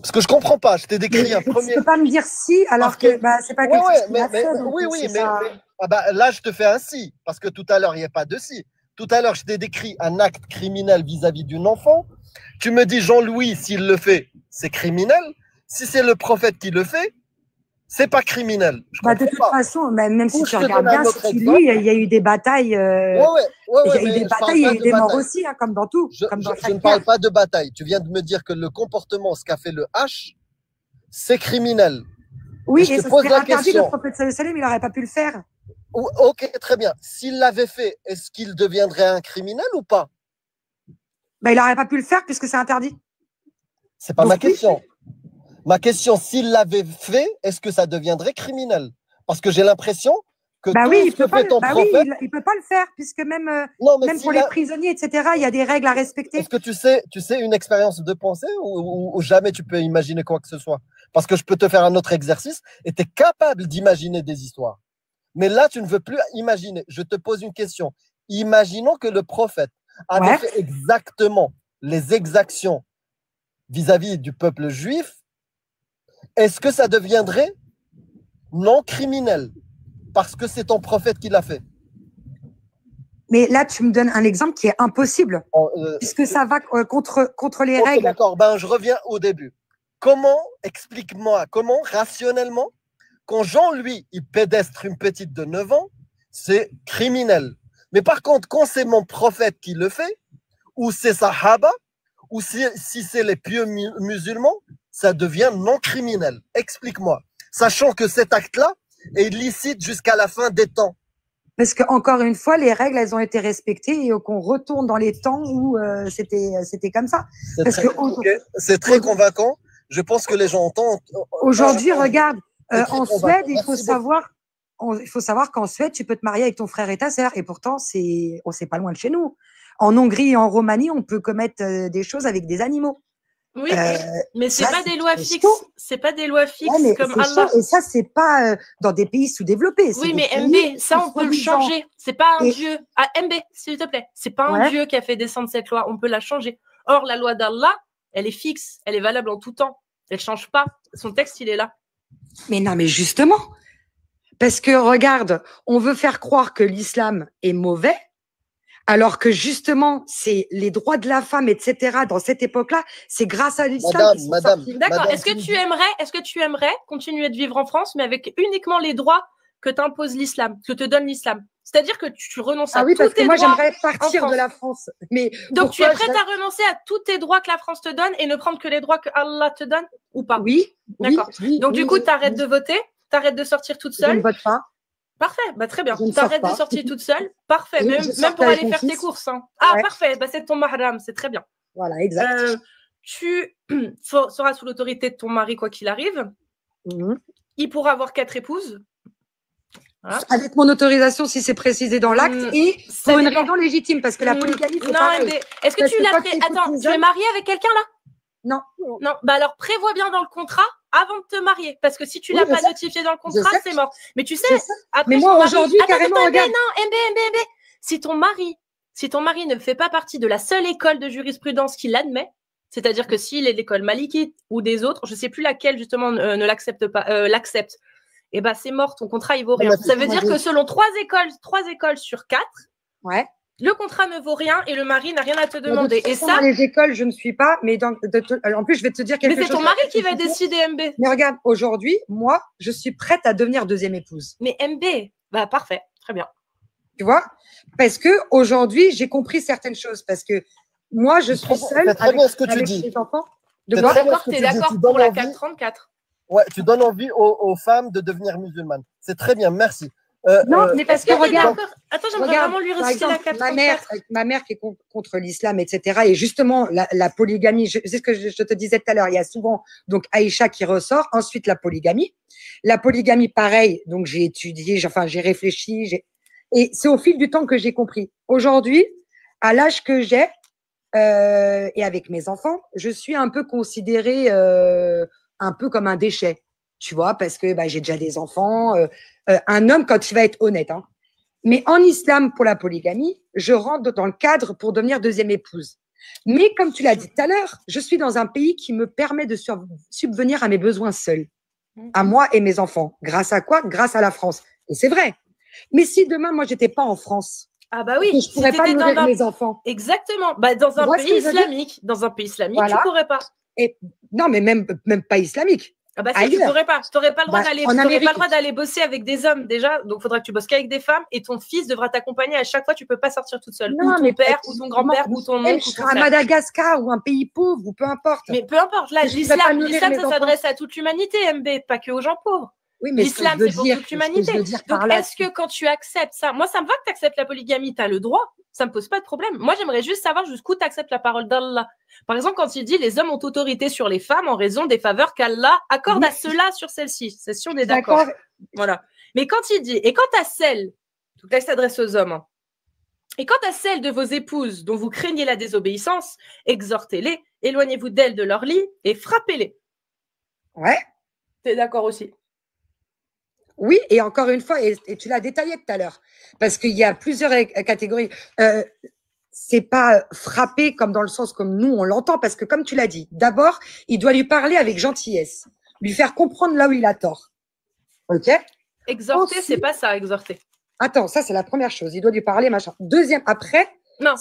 S3: Parce que je comprends pas, je t'ai décrit un premier...
S2: Tu peux pas me dire si, alors que bah, c'est pas quelque chose qu'il a fait.
S3: Oui, mais ah bah, là, je te fais un si, parce que tout à l'heure, il n'y a pas de si. Tout à l'heure, je t'ai décrit un acte criminel vis-à-vis d'une enfant. Tu me dis, Jean-Louis, s'il le fait, c'est criminel. Si c'est le prophète qui le fait, c'est pas criminel.
S2: Bah, de toute façon, même si tu regardes bien, si tu lis, il y a eu des batailles. Il y a eu des batailles, il y a eu des morts aussi, hein, comme dans tout.
S3: Je ne parle pas de bataille. Tu viens de me dire que le comportement, ce qu'a fait le H, c'est criminel.
S2: Oui, et ça serait interdit, le prophète sallallahu alayhi wa sallam, il n'aurait pas pu le faire.
S3: Ok, très bien. S'il l'avait fait, est-ce qu'il deviendrait un criminel ou pas?
S2: Bah, il n'aurait pas pu le faire puisque c'est interdit.
S3: C'est pas ma question. Ma question, s'il l'avait fait, est-ce que ça deviendrait criminel? Parce que j'ai l'impression que
S2: bah
S3: tout
S2: oui,
S3: ce que fait ton prophète...
S2: Oui, il ne peut pas le faire, puisque même pour les prisonniers, etc., il y a des règles à respecter.
S3: Est-ce que tu sais une expérience de pensée ou jamais tu peux imaginer quoi que ce soit? Parce que je peux te faire un autre exercice et tu es capable d'imaginer des histoires. Mais là, tu ne veux plus imaginer. Je te pose une question. Imaginons que le prophète avait fait exactement les exactions vis-à-vis du peuple juif. Est-ce que ça deviendrait non criminel parce que c'est ton prophète qui l'a fait?
S2: Mais là, tu me donnes un exemple qui est impossible, puisque ça va contre les règles.
S3: D'accord, ben, je reviens au début. Explique-moi, comment rationnellement, quand Jean, lui, il pédestre une petite de 9 ans, c'est criminel. Mais par contre, quand c'est mon prophète qui le fait, ou c'est Sahaba, ou si c'est les pieux musulmans, ça devient non criminel. Explique-moi. Sachant que cet acte-là est licite jusqu'à la fin des temps.
S2: Parce que encore une fois, les règles, elles ont été respectées et qu'on retourne dans les temps où c'était comme ça.
S3: C'est très convaincant. Je pense que les gens entendent.
S2: Aujourd'hui, regarde, en Suède, il faut savoir qu'en Suède, tu peux te marier avec ton frère et ta sœur. Et pourtant, c'est pas loin de chez nous. En Hongrie et en Roumanie, on peut commettre des choses avec des animaux.
S1: Oui, mais c'est pas des lois fixes. C'est pas des lois fixes comme Allah.
S2: Et ça, c'est pas dans des pays sous-développés.
S1: Oui, mais MB, ça, on peut le changer. C'est pas un dieu. Ah, MB, s'il te plaît. C'est pas un dieu qui a fait descendre cette loi. On peut la changer. Or, la loi d'Allah, elle est fixe. Elle est valable en tout temps. Elle change pas. Son texte, il est là.
S2: Mais non, mais justement. Parce que, regarde, on veut faire croire que l'islam est mauvais, alors que justement, c'est les droits de la femme, etc., dans cette époque-là, c'est grâce à l'islam qu'ils sont sortis.
S1: D'accord. Est-ce que tu aimerais continuer de vivre en France, mais avec uniquement les droits que t'impose l'islam, que te donne l'islam? C'est-à-dire que tu renonces à
S2: oui,
S1: tous
S2: parce que
S1: tes
S2: moi,
S1: droits
S2: j'aimerais partir de la France. Mais
S1: donc, tu es prête à renoncer à tous tes droits que la France te donne et ne prendre que les droits que Allah te donne ou pas?
S2: Oui.
S1: D'accord.
S2: Oui,
S1: donc, du coup, tu arrêtes de voter, tu arrêtes de sortir toute seule.
S2: Je ne vote pas.
S1: Parfait, bah, très bien.
S2: Tu
S1: arrêtes de sortir toute seule. Parfait, même pour aller faire tes courses. Hein. Ah, parfait, bah, c'est ton mahram, c'est très bien.
S2: Voilà, exact.
S1: Tu seras sous l'autorité de ton mari, quoi qu'il arrive. Il pourra avoir 4 épouses.
S2: Voilà. Avec mon autorisation, si c'est précisé dans l'acte, et pour une raison légitime, parce que la polygamie, c'est pareil.
S1: Est-ce que tu l'as Attends, tu es mariée avec quelqu'un là?
S2: Non.
S1: Non, bah alors prévois bien dans le contrat avant de te marier, parce que si tu l'as pas notifié dans le contrat, c'est mort. Mais tu sais, après,
S2: mais moi aujourd'hui, carrément, regarde.
S1: Non, MB. Si ton mari ne fait pas partie de la seule école de jurisprudence qui l'admet, c'est-à-dire que s'il est de l'école malikite ou des autres, je sais plus laquelle justement ne l'accepte pas, l'accepte. Et bah c'est mort, ton contrat il vaut rien. Ça veut dire que selon 3 écoles sur 4, le contrat ne vaut rien et le mari n'a rien à te demander. Et ça,
S2: dans les écoles, je ne suis pas, mais en plus je vais te dire quelque chose.
S1: Mais c'est ton mari qui va décider, MB.
S2: Mais regarde, aujourd'hui, moi, je suis prête à devenir deuxième épouse.
S1: Mais MB, bah parfait, très bien.
S2: Tu vois, parce que aujourd'hui, j'ai compris certaines choses, parce que moi, je suis seule avec les enfants.
S1: T'es d'accord pour la 434.
S3: Ouais, tu donnes envie aux femmes de devenir musulmanes. C'est très bien, merci.
S2: Non, mais parce que regarde.
S1: Attends, j'aimerais vraiment lui réciter la 434.
S2: Ma mère qui est contre l'islam, etc. Et justement, la polygamie, c'est ce que je te disais tout à l'heure, il y a souvent donc Aïcha qui ressort, ensuite la polygamie. La polygamie, pareil, donc j'ai étudié, j'ai réfléchi, et c'est au fil du temps que j'ai compris. Aujourd'hui, à l'âge que j'ai, et avec mes enfants, je suis un peu considérée un peu comme un déchet, tu vois, parce que j'ai déjà des enfants. Un homme, quand il va être honnête, hein. Mais en islam, pour la polygamie, je rentre dans le cadre pour devenir deuxième épouse. Mais comme tu l'as dit tout à l'heure, je suis dans un pays qui me permet de subvenir à mes besoins seuls, à moi et mes enfants. Grâce à quoi? Grâce à la France. Et c'est vrai. Mais si demain, moi, j'étais pas en France,
S1: ah bah oui,
S2: je pourrais pas nourrir mes enfants.
S1: Exactement. Bah, dans un pays islamique, voilà. Tu pourrais pas.
S2: Et non, mais même pas islamique.
S1: Ah bah si, tu pourrais pas. Tu n'aurais pas le droit d'aller bosser avec des hommes déjà. Donc, il faudra que tu bosses qu'avec des femmes et ton fils devra t'accompagner à chaque fois. Tu peux pas sortir toute seule.
S2: Non,
S1: ou ton père, ou ton grand-père, ou ton oncle.
S2: À Madagascar ou un pays pauvre, ou peu importe.
S1: Mais peu importe. Là, l'islam, ça s'adresse à toute l'humanité, MB, pas que aux gens pauvres.
S2: Oui, mais
S1: l'islam, c'est pour toute l'humanité. Donc, est-ce que quand tu acceptes ça, moi, ça me va que tu acceptes la polygamie, tu as le droit. Ça me pose pas de problème. Moi, j'aimerais juste savoir jusqu'où tu acceptes la parole d'Allah. Par exemple, quand il dit les hommes ont autorité sur les femmes en raison des faveurs qu'Allah accorde à ceux-là sur celles-ci. C'est si on est d'accord. Voilà. Mais quand il dit, et quant à celles, donc là, il s'adresse aux hommes, hein. Et quant à celles de vos épouses dont vous craignez la désobéissance, exhortez-les, éloignez-vous d'elles de leur lit et frappez-les.
S2: Ouais.
S1: Tu es d'accord aussi?
S2: Oui, et encore une fois, et tu l'as détaillé tout à l'heure, parce qu'il y a plusieurs catégories. C'est pas frapper comme dans le sens comme nous on l'entend, parce que comme tu l'as dit, d'abord, il doit lui parler avec gentillesse, lui faire comprendre là où il a tort. Ok?
S1: Exhorter, c'est pas ça, exhorter.
S2: Attends, ça c'est la première chose. Il doit lui parler, machin. Deuxième, après.
S1: Non,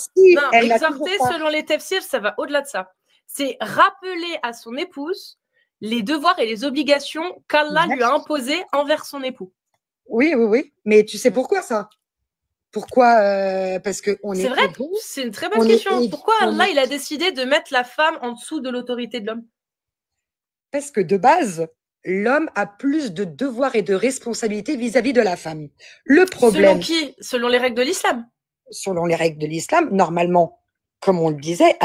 S1: exhorter, selon les tafsirs, ça va au-delà de ça. C'est rappeler à son épouse les devoirs et les obligations qu'Allah lui a imposées envers son époux.
S2: Oui. Mais tu sais pourquoi ça? Pourquoi parce que on est.
S1: C'est vrai, c'est une très bonne question. Pourquoi Allah il a décidé de mettre la femme en dessous de l'autorité de l'homme?
S2: Parce que de base, l'homme a plus de devoirs et de responsabilités vis-à-vis de la femme. Le problème.
S1: Selon qui? Selon les règles de l'islam.
S2: Selon les règles de l'islam, normalement, comme on le disait,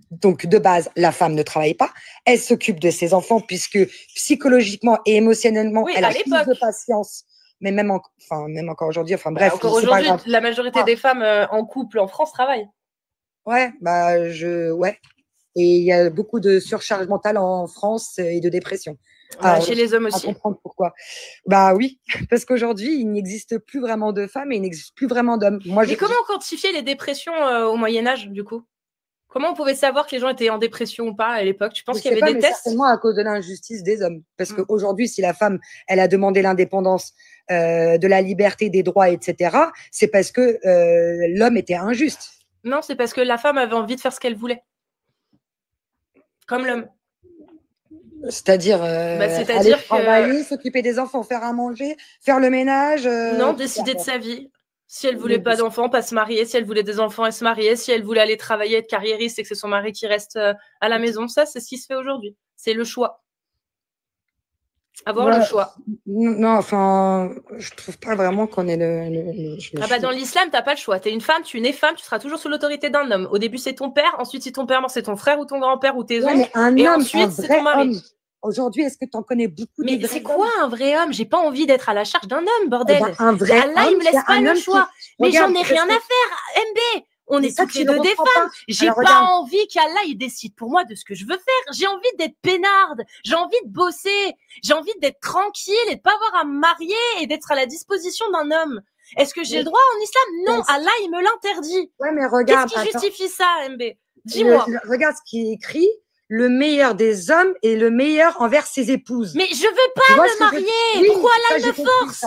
S2: donc de base, la femme ne travaille pas, elle s'occupe de ses enfants puisque psychologiquement et émotionnellement, elle a plus de patience. Mais même encore aujourd'hui, bref.
S1: Encore aujourd'hui, la majorité des femmes en couple en France travaillent.
S2: Ouais, ouais. Et il y a beaucoup de surcharge mentale en France et de dépression.
S1: Chez les hommes aussi.
S2: À comprendre pourquoi. Bah oui, parce qu'aujourd'hui, il n'existe plus vraiment de femmes et il n'existe plus vraiment d'hommes.
S1: Mais comment on quantifiait les dépressions au Moyen-Âge, du coup? Comment on pouvait savoir que les gens étaient en dépression ou pas à l'époque? Tu penses qu'il y avait des tests?
S2: Certainement à cause de l'injustice des hommes. Parce qu'aujourd'hui, si la femme, elle a demandé l'indépendance, de la liberté, des droits, etc., c'est parce que l'homme était injuste.
S1: Non, c'est parce que la femme avait envie de faire ce qu'elle voulait. Comme l'homme.
S2: C'est-à-dire aller travailler, s'occuper des enfants, faire à manger, faire le ménage.
S1: Non, décider de sa vie. Si elle voulait pas d'enfants, pas se marier. Si elle voulait des enfants, elle se mariait. Si elle voulait aller travailler, être carriériste et que c'est son mari qui reste à la maison, ça, c'est ce qui se fait aujourd'hui. C'est le choix. Avoir le choix.
S2: Non, enfin, je trouve pas vraiment qu'on ait le
S1: choix. Dans l'islam, t'as pas le choix. T'es une femme, tu nais femme, tu seras toujours sous l'autorité d'un homme. Au début, c'est ton père. Ensuite, si ton père mort, c'est ton frère ou ton grand-père ou tes oncles. Et ensuite, c'est ton mari.
S2: Aujourd'hui, est-ce que tu en connais beaucoup?
S1: Mais c'est quoi un vrai homme? J'ai pas envie d'être à la charge d'un homme, bordel. Un vrai homme, il me laisse pas le choix. Mais j'en ai rien à faire, MB. On est toutes les deux des femmes. J'ai pas envie qu'Allah il décide pour moi de ce que je veux faire. J'ai envie d'être peinarde. J'ai envie de bosser. J'ai envie d'être tranquille et de pas avoir à me marier et d'être à la disposition d'un homme. Est-ce que j'ai le droit en islam? Non, Allah il me l'interdit.
S2: Ouais, mais regarde.
S1: Qu'est-ce qui justifie ça, MB? Dis-moi.
S2: Regarde ce qui est écrit. Le meilleur des hommes est le meilleur envers ses épouses.
S1: Mais je veux pas me marier. Pourquoi Allah il me force?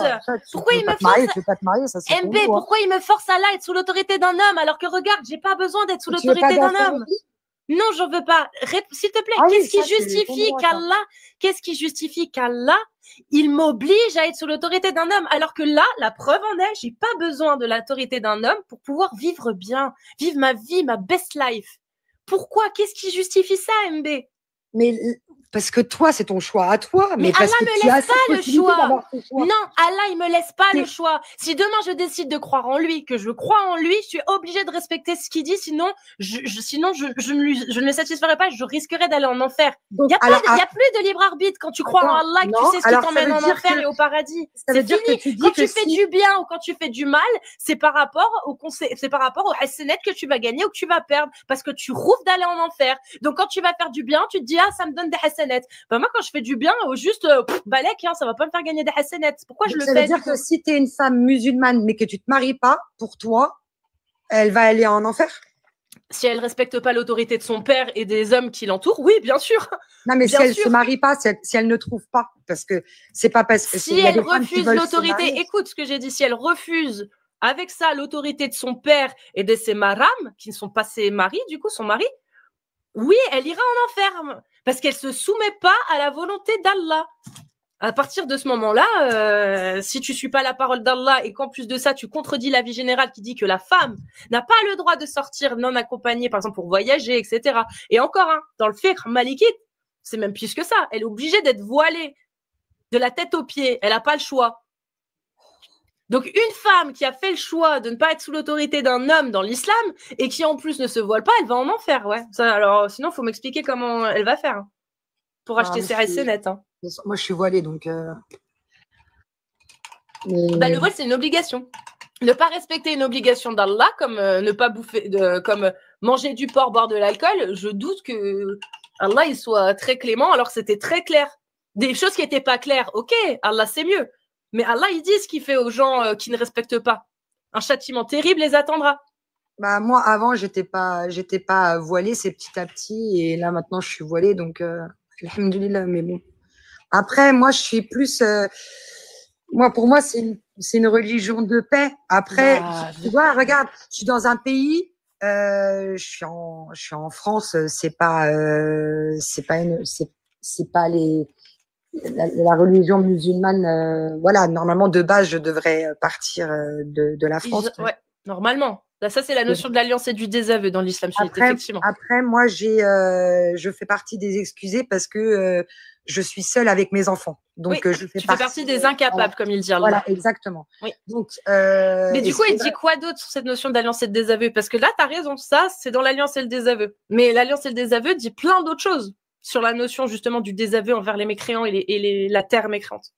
S1: Pourquoi il me force?
S2: Tu veux pas te marier, ça c'est
S1: MB, pourquoi il me force à là être sous l'autorité d'un homme alors que regarde, j'ai pas besoin d'être sous l'autorité d'un homme. Non, j'en veux pas. S'il te plaît, qu'est-ce qui justifie qu'Allah il m'oblige à être sous l'autorité d'un homme alors que là, la preuve en est, j'ai pas besoin de l'autorité d'un homme pour pouvoir vivre bien, vivre ma vie, ma best life. Pourquoi? Qu'est-ce qui justifie ça, MB?
S2: Mais parce que toi, c'est ton choix à toi.
S1: Mais Allah me laisse pas le choix. Non, Allah, il me laisse pas le choix. Si demain je décide de croire en lui, que je crois en lui, je suis obligée de respecter ce qu'il dit. Sinon, je ne le satisferai pas. Je risquerais d'aller en enfer. Il y a plus de libre arbitre quand tu crois en Allah, que tu sais ce qui t'emmène en enfer et au paradis. C'est fini. Quand tu fais du bien ou quand tu fais du mal, c'est par rapport au hasanat que tu vas gagner ou que tu vas perdre, parce que tu rouves d'aller en enfer. Donc quand tu vas faire du bien, tu te dis ça me donne des hasanat. Bah moi quand je fais du bien, juste balèque, ça va pas me faire gagner des hasanat. Pourquoi je le fais?
S2: Ça veut dire que si tu es une femme musulmane mais que tu te maries pas, pour toi, elle va aller en enfer?
S1: Si elle respecte pas l'autorité de son père et des hommes qui l'entourent, oui, bien sûr.
S2: Non, mais si elle se marie pas, si elle ne trouve pas, parce que c'est pas parce que
S1: si elle refuse l'autorité, écoute ce que j'ai dit, si elle refuse avec ça l'autorité de son père et de ses maram, qui ne sont pas ses maris, du coup son mari, oui, elle ira en enfer parce qu'elle se soumet pas à la volonté d'Allah. À partir de ce moment-là, si tu suis pas la parole d'Allah et qu'en plus de ça, tu contredis l'avis général qui dit que la femme n'a pas le droit de sortir non accompagnée, par exemple pour voyager, etc. Et encore, dans le fiqh malikite, c'est même plus que ça. Elle est obligée d'être voilée de la tête aux pieds. Elle n'a pas le choix. Donc, une femme qui a fait le choix de ne pas être sous l'autorité d'un homme dans l'islam et qui en plus ne se voile pas, elle va en enfer, ouais. Ça, alors, sinon, il faut m'expliquer comment elle va faire pour acheter ses hasanat.
S2: Moi, je suis voilée, donc.
S1: Le voile, c'est une obligation. Ne pas respecter une obligation d'Allah, comme ne pas bouffer, comme manger du porc, boire de l'alcool, je doute que Allah il soit très clément, alors que c'était très clair. Des choses qui n'étaient pas claires, ok, Allah c'est mieux. Mais Allah, il dit ce qu'il fait aux gens qui ne respectent pas. Un châtiment terrible les attendra.
S2: Bah, moi, avant, j'étais pas voilée, c'est petit à petit. Et là, maintenant, je suis voilée. Donc, alhamdoulilah, mais bon. Après, moi, je suis plus... pour moi, c'est une religion de paix. Après, tu vois, regarde, je suis dans un pays... je suis en France, c'est pas la religion musulmane, voilà, normalement, de base, je devrais partir de la France.
S1: Ouais, normalement. Là, ça, c'est la notion de l'alliance et du désaveu dans l'islam sunnite, effectivement.
S2: Après, moi, je fais partie des excusés parce que je suis seule avec mes enfants. Donc,
S1: oui, tu fais partie des incapables, comme il dit Allah.
S2: Voilà, exactement.
S1: Oui.
S2: Donc,
S1: mais du coup, il dit quoi d'autre sur cette notion d'alliance et de désaveu? Parce que là, tu as raison, ça, c'est dans l'alliance et le désaveu. Mais l'alliance et le désaveu dit plein d'autres choses sur la notion justement du désaveu envers les mécréants et la terre mécréante.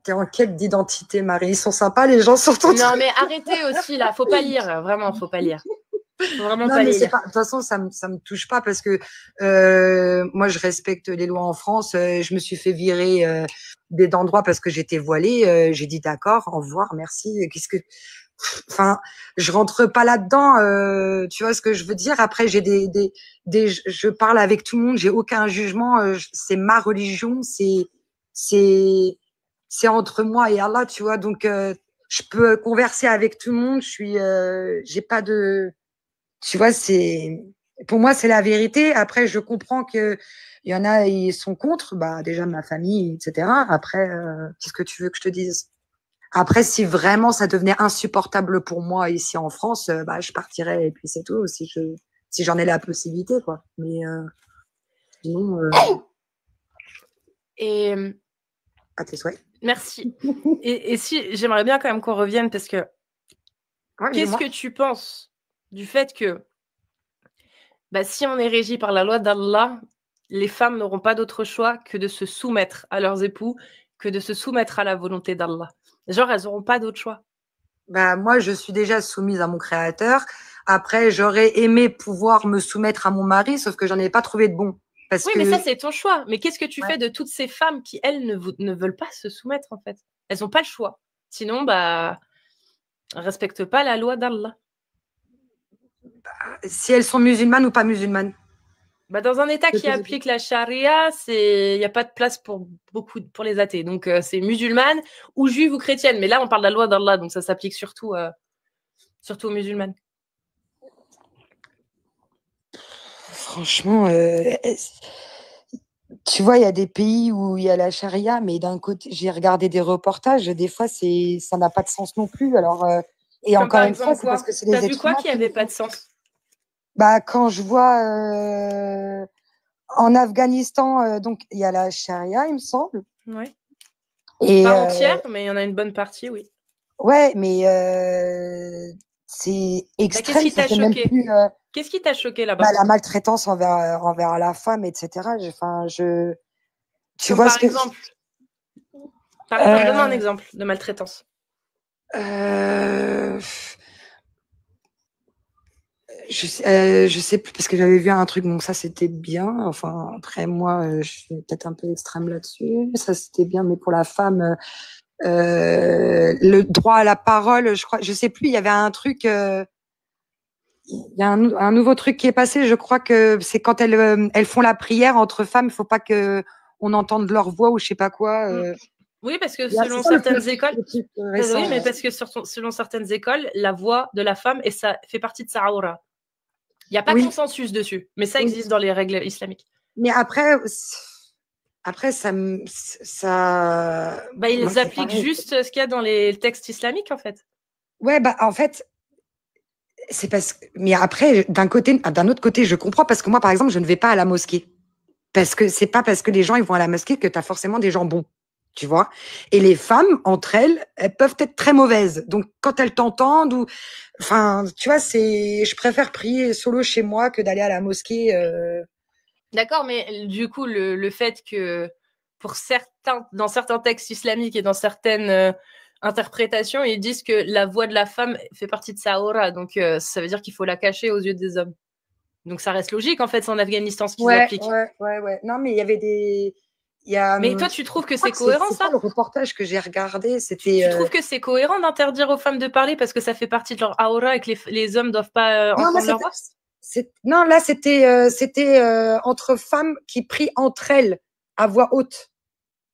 S2: T'es en quête d'identité, Marie. Ils sont sympas, les gens sur ton truc.
S1: Non, mais arrêtez aussi, là. Faut pas lire. Vraiment, faut pas lire. Faut vraiment pas lire.
S2: De toute façon, ça me touche pas parce que moi, je respecte les lois en France. Je me suis fait virer d'endroits parce que j'étais voilée. J'ai dit d'accord, au revoir, merci. Enfin, je rentre pas là-dedans. Tu vois ce que je veux dire? Après, j'ai je parle avec tout le monde. J'ai aucun jugement. C'est ma religion. C'est entre moi et Allah, tu vois. Donc, je peux converser avec tout le monde. J'ai pas de, tu vois, pour moi, c'est la vérité. Après, je comprends que il y en a, ils sont contre. Bah, déjà ma famille, etc. Après, qu'est-ce que tu veux que je te dise? Après, si vraiment ça devenait insupportable pour moi ici en France, bah, je partirais et puis c'est tout. Si j'en ai la possibilité, quoi. Mais sinon.
S1: Et
S2: à tes souhaits.
S1: Merci. et si j'aimerais bien quand même qu'on revienne parce que qu'est-ce que tu penses du fait que bah, si on est régi par la loi d'Allah, les femmes n'auront pas d'autre choix que de se soumettre à leurs époux, que de se soumettre à la volonté d'Allah. Genre, elles n'auront pas d'autre choix.
S2: Bah, moi, je suis déjà soumise à mon créateur. Après, j'aurais aimé pouvoir me soumettre à mon mari, sauf que j'en ai pas trouvé de bon.
S1: Oui, mais ça, c'est ton choix. Mais qu'est-ce que tu fais de toutes ces femmes qui, elles, ne veulent pas se soumettre, en fait? Elles n'ont pas le choix. Sinon, bah, elles ne respectent pas la loi d'Allah.
S2: Bah, si elles sont musulmanes ou pas musulmanes?
S1: Bah, dans un État qui applique la charia, il n'y a pas de place pour les athées. Donc, c'est musulmane ou juive ou chrétienne. Mais là, on parle de la loi d'Allah, donc ça s'applique surtout aux musulmanes.
S2: Franchement, tu vois, il y a des pays où il y a la charia, mais d'un côté, j'ai regardé des reportages, des fois, ça n'a pas de sens non plus. Alors, et
S1: comme
S2: encore une fois, c'est parce que c'est les êtres humains.
S1: T'as vu quoi qui n'avait pas de sens?
S2: Bah, quand je vois en Afghanistan, donc il y a la charia, il me semble.
S1: Ouais.
S2: Et,
S1: pas entière, mais il y en a une bonne partie, oui.
S2: Ouais, mais c'est extrême.
S1: Qu'est-ce qui t'a choqué là-bas?
S2: Bah, la maltraitance envers la femme, etc. Tu vois
S1: par exemple, donne-moi un exemple de maltraitance.
S2: Je sais plus parce que j'avais vu un truc, donc ça c'était bien. Enfin, après moi, je suis peut-être un peu extrême là-dessus. Ça c'était bien, mais pour la femme, le droit à la parole, je crois, je sais plus. Il y avait un truc. Il y a un nouveau truc qui est passé. Je crois que c'est quand elles font la prière entre femmes, il faut pas que on entende leur voix ou je sais pas quoi.
S1: Oui, parce que selon certaines écoles, oui, mais parce que selon certaines écoles, la voix de la femme et ça fait partie de sa aura. Il n'y a pas de consensus dessus, mais ça existe dans les règles islamiques.
S2: Mais après ça.
S1: Bah, ils appliquent juste ce qu'il y a dans les textes islamiques, en fait.
S2: Ouais, bah en fait. C'est parce que, mais après, d'un autre côté, je comprends parce que moi, par exemple, je ne vais pas à la mosquée. Parce que c'est pas parce que les gens ils vont à la mosquée que tu as forcément des gens bons, tu vois. Et les femmes, entre elles, elles peuvent être très mauvaises. Donc, quand elles t'entendent enfin, tu vois, je préfère prier solo chez moi que d'aller à la mosquée.
S1: D'accord, mais du coup, le fait que dans certains textes islamiques et dans certaines interprétations, ils disent que la voix de la femme fait partie de sa aura, donc ça veut dire qu'il faut la cacher aux yeux des hommes. Donc ça reste logique en fait, c'est en Afghanistan ce qu'ils appliquent.
S2: Ouais. Non, mais il y avait des.
S1: Mais toi, tu trouves que c'est cohérent ça?
S2: Le reportage que j'ai regardé, c'était.
S1: Tu trouves que c'est cohérent d'interdire aux femmes de parler parce que ça fait partie de leur aura et que les hommes doivent pas entendre leur voix?
S2: Non, là, c'était entre femmes qui prient entre elles à voix haute.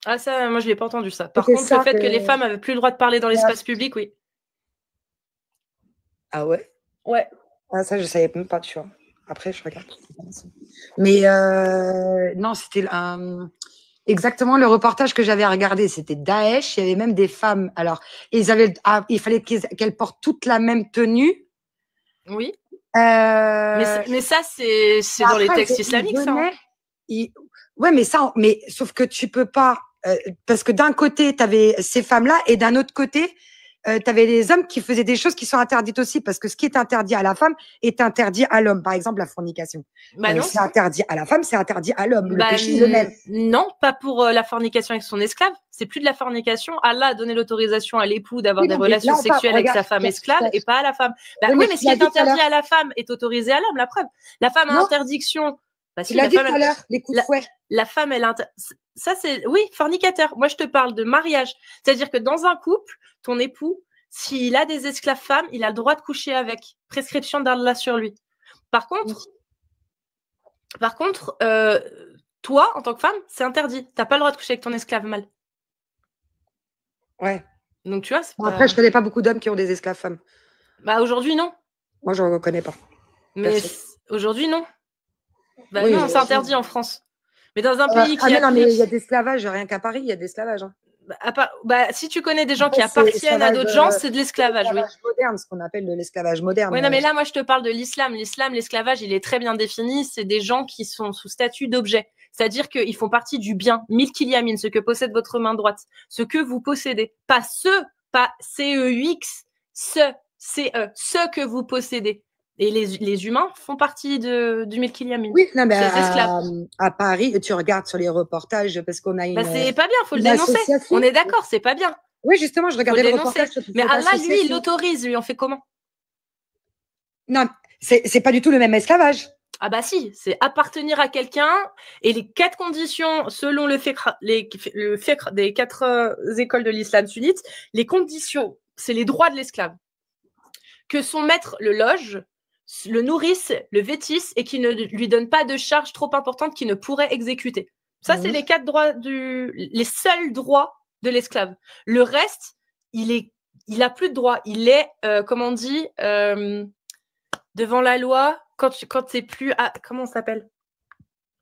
S1: Ah ça, moi je l'ai pas entendu ça. Par contre, le fait que les femmes avaient plus le droit de parler dans l'espace public, oui.
S2: Ah ouais?
S1: Ouais.
S2: Ah, ça, je savais même pas, tu vois. Après, je regarde. Mais non, c'était exactement le reportage que j'avais regardé. C'était Daesh. Il y avait même des femmes. Alors, il fallait qu'elles portent toutes la même tenue.
S1: Oui. Mais ça, c'est dans les textes islamiques, ça. Hein.
S2: Ouais, mais sauf que tu peux pas. Parce que d'un côté, tu avais ces femmes-là, et d'un autre côté, tu avais les hommes qui faisaient des choses qui sont interdites aussi, parce que ce qui est interdit à la femme est interdit à l'homme. Par exemple, la fornication. C'est interdit à la femme, c'est interdit à l'homme. Le péché est le même.
S1: Non, pas pour la fornication avec son esclave. C'est plus de la fornication. Allah a donné l'autorisation à l'époux d'avoir des relations sexuelles avec sa femme esclave et pas à la femme. Oui, mais ce qui est interdit à la femme est autorisé à l'homme, la preuve. La femme a interdiction.
S2: Bah, tu l'as dit tout à l'heure, les coups de fouet.
S1: La femme, ça, c'est. Oui, fornicateur. Moi, je te parle de mariage. C'est-à-dire que dans un couple, ton époux, s'il a des esclaves femmes, il a le droit de coucher avec. Prescription d'Allah sur lui. Par contre, toi, en tant que femme, c'est interdit. Tu n'as pas le droit de coucher avec ton esclave mâle.
S2: Ouais.
S1: Donc, tu vois.
S2: Après, je ne connais pas beaucoup d'hommes qui ont des esclaves femmes.
S1: Bah, aujourd'hui, non.
S2: Moi, je ne reconnais pas.
S1: Mais aujourd'hui, non. Bah oui, non, c'est interdit en France. Mais dans un pays qui
S2: non, mais il y a de l'esclavage, rien qu'à Paris, il y a de l'esclavage. Hein.
S1: Si tu connais des gens qui appartiennent à d'autres gens, c'est de l'esclavage.
S2: L'esclavage moderne, ce qu'on appelle de l'esclavage moderne.
S1: Oui, non, mais là, moi, je te parle de l'islam. L'islam, l'esclavage, il est très bien défini. C'est des gens qui sont sous statut d'objet. C'est-à-dire qu'ils font partie du bien. Milkil yamin, ce que possède votre main droite. Ce que vous possédez. Pas C-E-U-X, ce que vous possédez. Et les humains font partie du Milkil yamin.
S2: Oui, non, mais à Paris, tu regardes sur les reportages parce qu'on a une.
S1: C'est pas bien, il faut le dénoncer. On est d'accord, c'est pas bien.
S2: Oui, justement, je regardais le reportage.
S1: Mais Allah, lui, il l'autorise. Lui, on fait comment?
S2: Non, c'est pas du tout le même esclavage.
S1: Ah bah si, c'est appartenir à quelqu'un et les 4 conditions selon le fiqh des 4 écoles de l'islam sunnite, les conditions, c'est les droits de l'esclave. Que son maître le loge, le nourrisse, le vêtisse et qui ne lui donne pas de charge trop importante qu'il ne pourrait exécuter. Ça, c'est les 4 droits les seuls droits de l'esclave. Le reste, il a plus de droits. Il est, comment on dit, devant la loi, quand c'est plus, comment on s'appelle?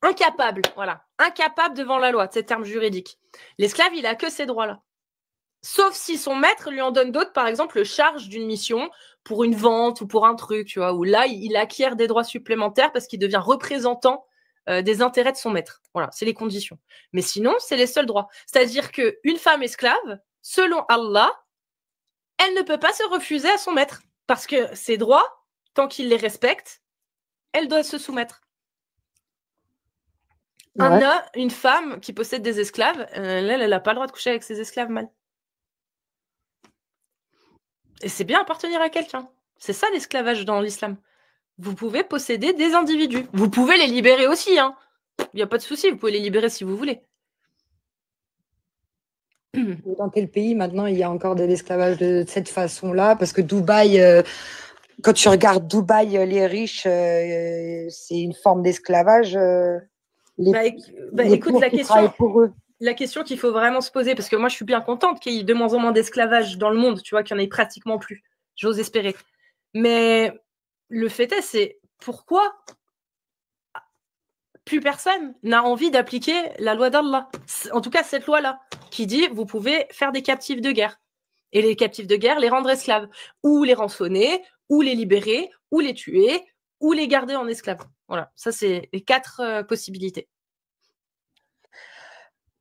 S1: Incapable, voilà. Incapable devant la loi, c'est le terme juridique. L'esclave, il a que ces droits-là. Sauf si son maître lui en donne d'autres, par exemple, le charge d'une mission pour une vente ou pour un truc, tu vois, où là, il acquiert des droits supplémentaires parce qu'il devient représentant des intérêts de son maître. Voilà, c'est les conditions. Mais sinon, c'est les seuls droits. C'est-à-dire qu'une femme esclave, selon Allah, elle ne peut pas se refuser à son maître parce que ses droits, tant qu'il les respecte, elle doit se soumettre. Ouais. Une femme qui possède des esclaves, elle n'a pas le droit de coucher avec ses esclaves mâles. Et c'est bien appartenir à quelqu'un. C'est ça l'esclavage dans l'islam. Vous pouvez posséder des individus. Vous pouvez les libérer aussi. Il n'y a pas de souci, vous pouvez les libérer si vous voulez.
S2: Dans quel pays maintenant il y a encore de l'esclavage de cette façon-là? Parce que Dubaï, quand tu regardes Dubaï, les riches, c'est une forme d'esclavage.
S1: Écoute, la question qu'il faut vraiment se poser, parce que moi je suis bien contente qu'il y ait de moins en moins d'esclavage dans le monde, tu vois, qu'il n'y en ait pratiquement plus. J'ose espérer. Mais le fait est, c'est pourquoi plus personne n'a envie d'appliquer la loi d'Allah. En tout cas, cette loi-là, qui dit vous pouvez faire des captifs de guerre. Et les captifs de guerre, les rendre esclaves. Ou les rançonner, ou les libérer, ou les tuer, ou les garder en esclaves. Voilà, ça c'est les 4 possibilités.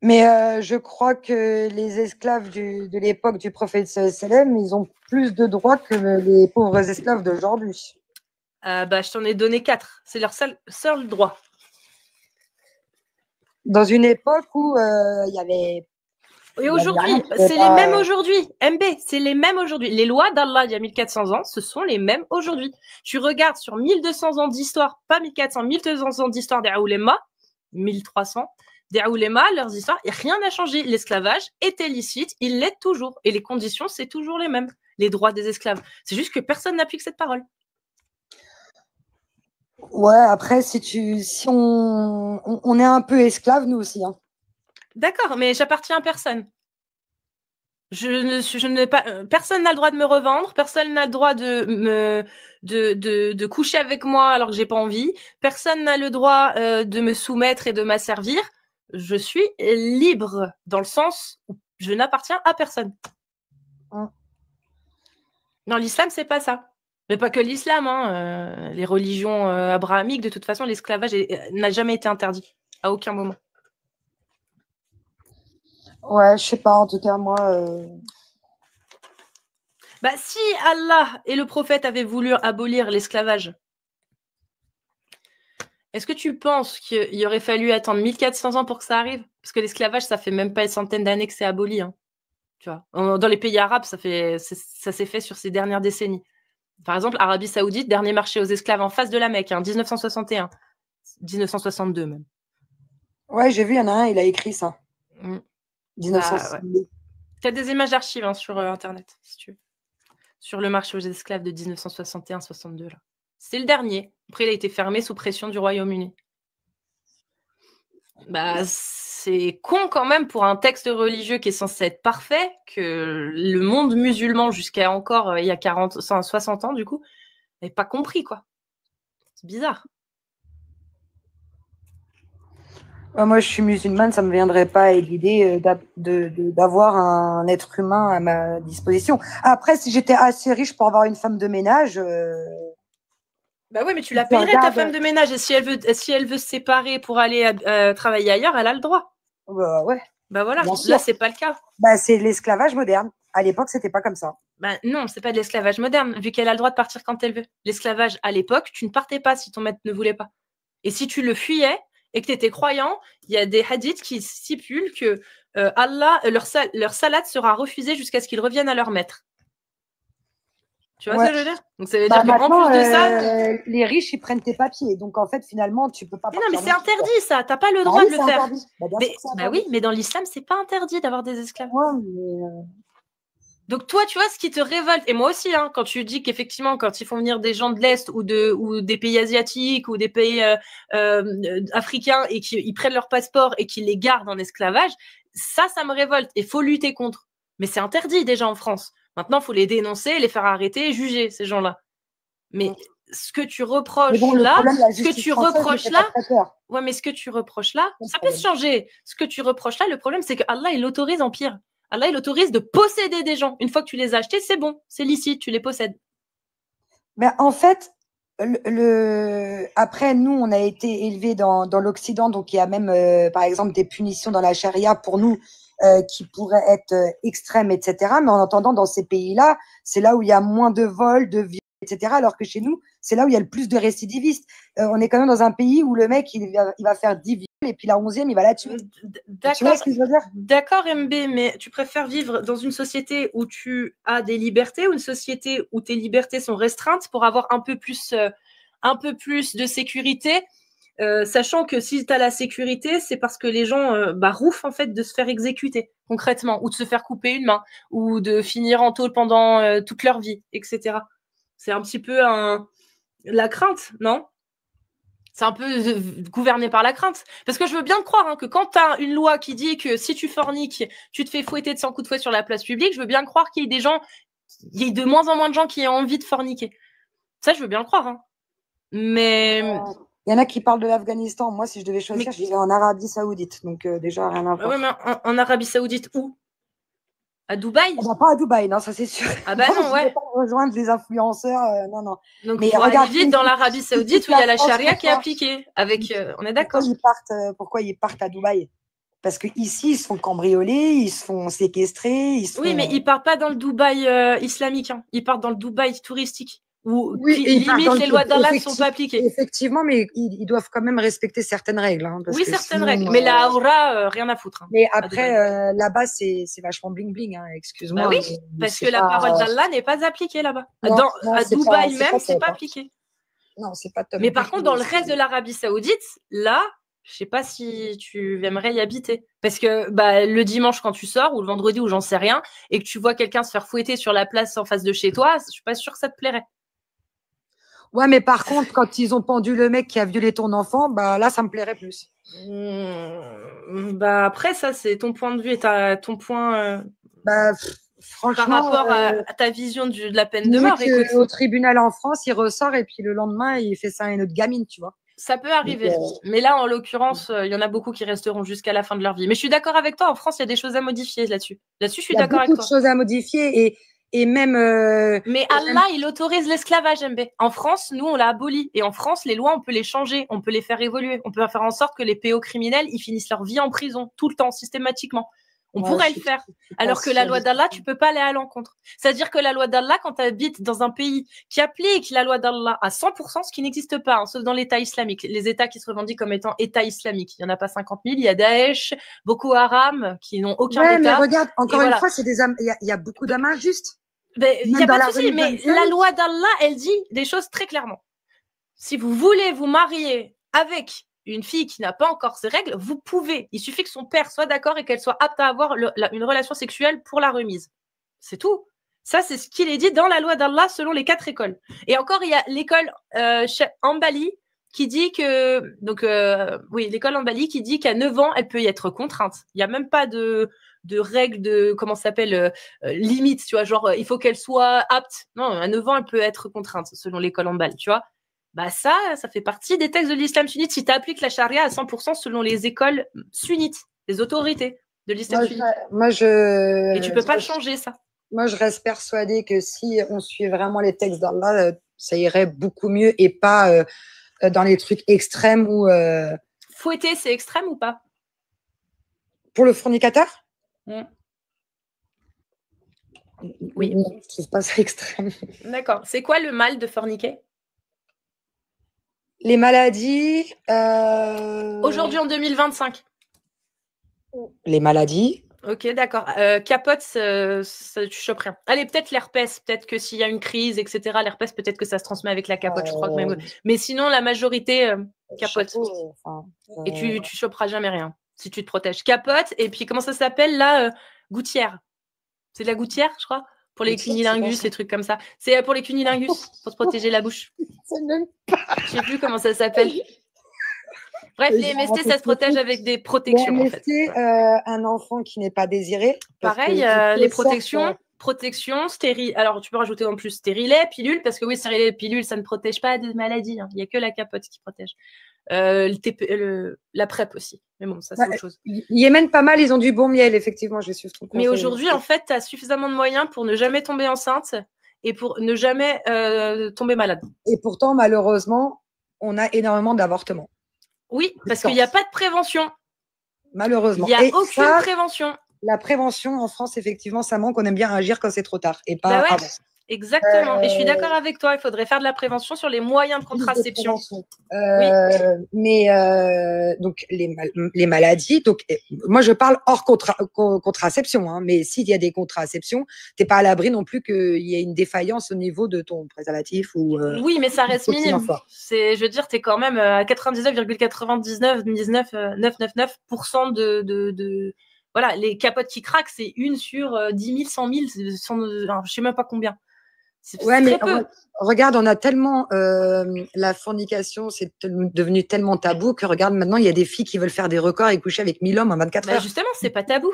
S2: Mais je crois que les esclaves de l'époque du prophète sallam, ils ont plus de droits que les pauvres esclaves d'aujourd'hui.
S1: Je t'en ai donné 4. C'est leur seul droit.
S2: Dans une époque où il y avait...
S1: Et aujourd'hui, c'est les mêmes aujourd'hui. MB, c'est les mêmes aujourd'hui. Les lois d'Allah il y a 1400 ans, ce sont les mêmes aujourd'hui. Tu regardes sur 1200 ans d'histoire, pas 1400, 1200 ans d'histoire des Aoulémas, 1300, des Aoulémas, leurs histoires, et rien n'a changé. L'esclavage est illicite, il l'est toujours. Et les conditions, c'est toujours les mêmes. Les droits des esclaves. C'est juste que personne n'applique cette parole.
S2: Ouais, après, si on est un peu esclave, nous aussi. Hein.
S1: D'accord, mais j'appartiens à personne. Personne n'a le droit de me revendre, personne n'a le droit de coucher avec moi alors que j'ai pas envie, personne n'a le droit de me soumettre et de m'asservir. Je suis libre dans le sens où je n'appartiens à personne. Non, l'islam, c'est pas ça. Mais pas que l'islam, hein. Les religions abrahamiques, de toute façon, l'esclavage n'a jamais été interdit, à aucun moment.
S2: Ouais, je sais pas, en tout cas, moi...
S1: Si Allah et le prophète avaient voulu abolir l'esclavage, est-ce que tu penses qu'il aurait fallu attendre 1400 ans pour que ça arrive? Parce que l'esclavage, ça fait même pas une centaine d'années que c'est aboli. Hein. Tu vois. Dans les pays arabes, ça s'est fait sur ces dernières décennies. Par exemple, Arabie Saoudite, dernier marché aux esclaves en face de la Mecque, 1961. 1962 même.
S2: Ouais, j'ai vu, il y en a un, il a écrit ça. 1962.
S1: Tu as des images d'archives sur Internet, si tu veux. Sur le marché aux esclaves de 1961-62. C'est le dernier. Après, il a été fermé sous pression du Royaume-Uni. C'est con quand même pour un texte religieux qui est censé être parfait, que le monde musulman, jusqu'à encore il y a 60 ans, du coup, n'avait pas compris, quoi. C'est bizarre.
S2: Moi, je suis musulmane, ça ne me viendrait pas à l'idée d'avoir un être humain à ma disposition. Après, si j'étais assez riche pour avoir une femme de ménage.
S1: Bah oui, mais tu la payerais ta femme de ménage. Et si elle veut se séparer pour aller travailler ailleurs, elle a le droit.
S2: Bah ouais.
S1: Bah voilà, là, c'est pas le cas.
S2: Bah, c'est l'esclavage moderne. À l'époque, c'était pas comme ça.
S1: Bah non, c'est pas de l'esclavage moderne, vu qu'elle a le droit de partir quand elle veut. L'esclavage, à l'époque, tu ne partais pas si ton maître ne voulait pas. Et si tu le fuyais et que tu étais croyant, il y a des hadiths qui stipulent que Allah, leur salade sera refusée jusqu'à ce qu'ils reviennent à leur maître. Tu vois ce que je veux dire? Donc ça veut dire qu'en plus de ça,
S2: les riches ils prennent tes papiers. Donc en fait finalement tu peux pas.
S1: Mais non, mais c'est interdit ça. T'as pas le droit de le faire. Bah oui, mais dans l'islam c'est pas interdit d'avoir des esclaves.
S2: Ouais, mais
S1: Donc toi, tu vois, ce qui te révolte, et moi aussi, hein, quand tu dis qu'effectivement, quand ils font venir des gens de l'Est ou des pays asiatiques ou des pays africains et qu'ils prennent leur passeport et qu'ils les gardent en esclavage, ça me révolte. Et faut lutter contre. Mais c'est interdit déjà en France. Maintenant, il faut les dénoncer, les faire arrêter et juger, ces gens-là. Mais ce que tu reproches là, ouais, mais ce que tu reproches là, ça peut se changer. Ce que tu reproches là, le problème, c'est que Allah, il autorise en pire. Allah, il autorise de posséder des gens. Une fois que tu les as achetés, c'est bon, c'est licite, tu les possèdes.
S2: Mais en fait, après, nous, on a été élevés dans l'Occident, donc il y a même, par exemple, des punitions dans la charia pour nous qui pourraient être extrêmes, etc. Mais en entendant, dans ces pays-là, c'est là où il y a moins de vols, de viols, etc. Alors que chez nous, c'est là où il y a le plus de récidivistes. On est quand même dans un pays où le mec, il va faire 10 viols et puis la 11e, il va la tuer. Tu vois ce que je veux dire?
S1: D'accord, MB, mais tu préfères vivre dans une société où tu as des libertés ou une société où tes libertés sont restreintes pour avoir un peu plus de sécurité, sachant que si tu as la sécurité, c'est parce que les gens rouffent en fait de se faire exécuter concrètement, ou de se faire couper une main, ou de finir en tôle pendant toute leur vie, etc. C'est un petit peu la crainte, non? C'est un peu gouverné par la crainte. Parce que je veux bien te croire hein, que quand tu as une loi qui dit que si tu forniques, tu te fais fouetter de 100 coups de fouet sur la place publique, je veux bien croire qu'il y ait il y ait de moins en moins de gens qui aient envie de forniquer. Ça, je veux bien le croire. Hein. Mais...
S2: Il y en a qui parlent de l'Afghanistan. Moi, si je devais choisir, je dirais en Arabie Saoudite. Donc, déjà, rien à voir.
S1: Oui, mais en Arabie Saoudite, où? À Dubaï?
S2: Pas à Dubaï, non, ça c'est sûr.
S1: Ah bah non, ouais.
S2: Je ne vais pas rejoindre les influenceurs, non, non.
S1: Donc, il faut aller vite dans l'Arabie Saoudite où il y a la charia qui est appliquée. On est d'accord.
S2: Pourquoi ils partent à Dubaï? Parce qu'ici, ils se font cambrioler, ils se font séquestrer.
S1: Oui, mais ils ne partent pas dans le Dubaï islamique. Hein. Ils partent dans le Dubaï touristique. Où limite les lois d'Allah ne sont pas appliquées.
S2: Effectivement, mais ils doivent quand même respecter certaines règles. Hein,
S1: oui, certaines règles. Mais la aura, rien à foutre. Hein,
S2: mais après, là-bas, c'est vachement bling-bling. Hein, excuse-moi.
S1: Bah oui, parce que la parole d'Allah n'est pas appliquée là-bas. À Dubaï même, c'est pas appliqué.
S2: Non, c'est pas top.
S1: Mais par contre, dans le reste de l'Arabie Saoudite, là, je sais pas si tu aimerais y habiter. Parce que le dimanche, quand tu sors, ou le vendredi, ou j'en sais rien, et que tu vois quelqu'un se faire fouetter sur la place en face de chez toi, je suis pas sûre que ça te plairait.
S2: Ouais, mais par contre, quand ils ont pendu le mec qui a violé ton enfant, là, ça me plairait plus.
S1: Après, ça, c'est ton point de vue et ton point
S2: franchement,
S1: par rapport à ta vision de la peine de mort.
S2: Au tribunal en France, il ressort et puis le lendemain, il fait ça à une autre gamine, tu vois.
S1: Ça peut arriver. Mais là, en l'occurrence, il y en a beaucoup qui resteront jusqu'à la fin de leur vie. Mais je suis d'accord avec toi, en France, il y a des choses à modifier là-dessus. Là-dessus, je suis d'accord avec toi.
S2: Il y a beaucoup de choses à modifier et même.
S1: Mais Allah, il autorise l'esclavage, MB. En France, nous, on l'a aboli. Et en France, les lois, on peut les changer, on peut les faire évoluer. On peut faire en sorte que les PO criminels, ils finissent leur vie en prison, tout le temps, systématiquement. On pourrait le faire. Alors que la loi d'Allah, tu peux pas aller à l'encontre. C'est-à-dire que la loi d'Allah, quand tu habites dans un pays qui applique la loi d'Allah à 100%, ce qui n'existe pas, hein, sauf dans l'État islamique, les États qui se revendiquent comme étant État islamique. Il n'y en a pas 50 000. Il y a Daesh, Boko Haram, qui n'ont aucun État.
S2: Mais regarde, encore une fois, il y a beaucoup d'âmes injustes.
S1: Il n'y a pas de souci, mais la loi d'Allah, elle dit des choses très clairement. Si vous voulez vous marier avec une fille qui n'a pas encore ses règles, vous pouvez. Il suffit que son père soit d'accord et qu'elle soit apte à avoir une relation sexuelle pour la remise. C'est tout. Ça, c'est ce qu'il est dit dans la loi d'Allah selon les 4 écoles. Et encore, il y a l'école Hanbali qui dit que... l'école Hanbali qui dit qu'à 9 ans, elle peut y être contrainte. Il n'y a même pas de règles de, comment ça s'appelle, limite, tu vois, genre, il faut qu'elle soit apte. Non, à 9 ans, elle peut être contrainte selon l'école Hanbali, tu vois. Bah ça fait partie des textes de l'islam sunnite. Si tu appliques la charia à 100% selon les écoles sunnites, les autorités de l'islam sunnite. Et tu peux pas changer ça.
S2: Moi, je reste persuadée que si on suit vraiment les textes d'Allah, ça irait beaucoup mieux et pas dans les trucs extrêmes où…
S1: Fouetter, c'est extrême ou pas?
S2: Pour le fornicateur?
S1: Oui.
S2: Je trouve pas ça extrême.
S1: D'accord. C'est quoi le mal de forniquer?
S2: Les maladies…
S1: Aujourd'hui, en 2025.
S2: Les maladies…
S1: Ok, d'accord. Capote, tu chopes rien. Allez, peut-être l'herpès. Peut-être que s'il y a une crise, etc., l'herpès, peut-être que ça se transmet avec la capote. Je crois que même… Mais sinon, la majorité, capote. Et tu choperas jamais rien si tu te protèges. Capote, et puis comment ça s'appelle là gouttière. C'est de la gouttière, je crois, pour les cunilingus, les trucs comme ça. C'est pour les cunilingus, pour se protéger la bouche. Je sais plus comment ça s'appelle. Bref, les MST, ça se protège avec des protections.
S2: Les MST, en fait. Un enfant qui n'est pas désiré.
S1: Pareil, les protections, stérile. Alors, tu peux rajouter en plus stérilet, pilule, parce que oui, stérilet, pilule, ça ne protège pas de maladies. Hein. Il n'y a que la capote qui protège. La PrEP aussi. Mais bon, ça, c'est autre chose.
S2: Yémen, pas mal, ils ont du bon miel, effectivement. Je vais suivre ton conseil.
S1: Mais aujourd'hui, en fait, tu as suffisamment de moyens pour ne jamais tomber enceinte et pour ne jamais tomber malade.
S2: Et pourtant, malheureusement, on a énormément d'avortements.
S1: Oui, parce qu'il n'y a pas de prévention.
S2: Malheureusement.
S1: Il n'y a aucune prévention.
S2: La prévention en France, effectivement, ça manque. On aime bien agir quand c'est trop tard et pas avant.
S1: Exactement. Et je suis d'accord avec toi. Il faudrait faire de la prévention sur les moyens de contraception.
S2: Mais donc les maladies. Donc moi je parle hors contraception. Hein, mais s'il y a des contraceptions, t'es pas à l'abri non plus qu'il y ait une défaillance au niveau de ton préservatif ou.
S1: Oui, mais ça reste minime. Je veux dire, t'es quand même à 99,999999% de voilà, les capotes qui craquent, c'est une sur 10 000, 100 000, je sais même pas combien.
S2: Ouais, mais regarde, on a tellement la fornication, c'est devenu tellement tabou que regarde, maintenant il y a des filles qui veulent faire des records et coucher avec 1000 hommes en 24 heures.
S1: Justement, c'est pas tabou.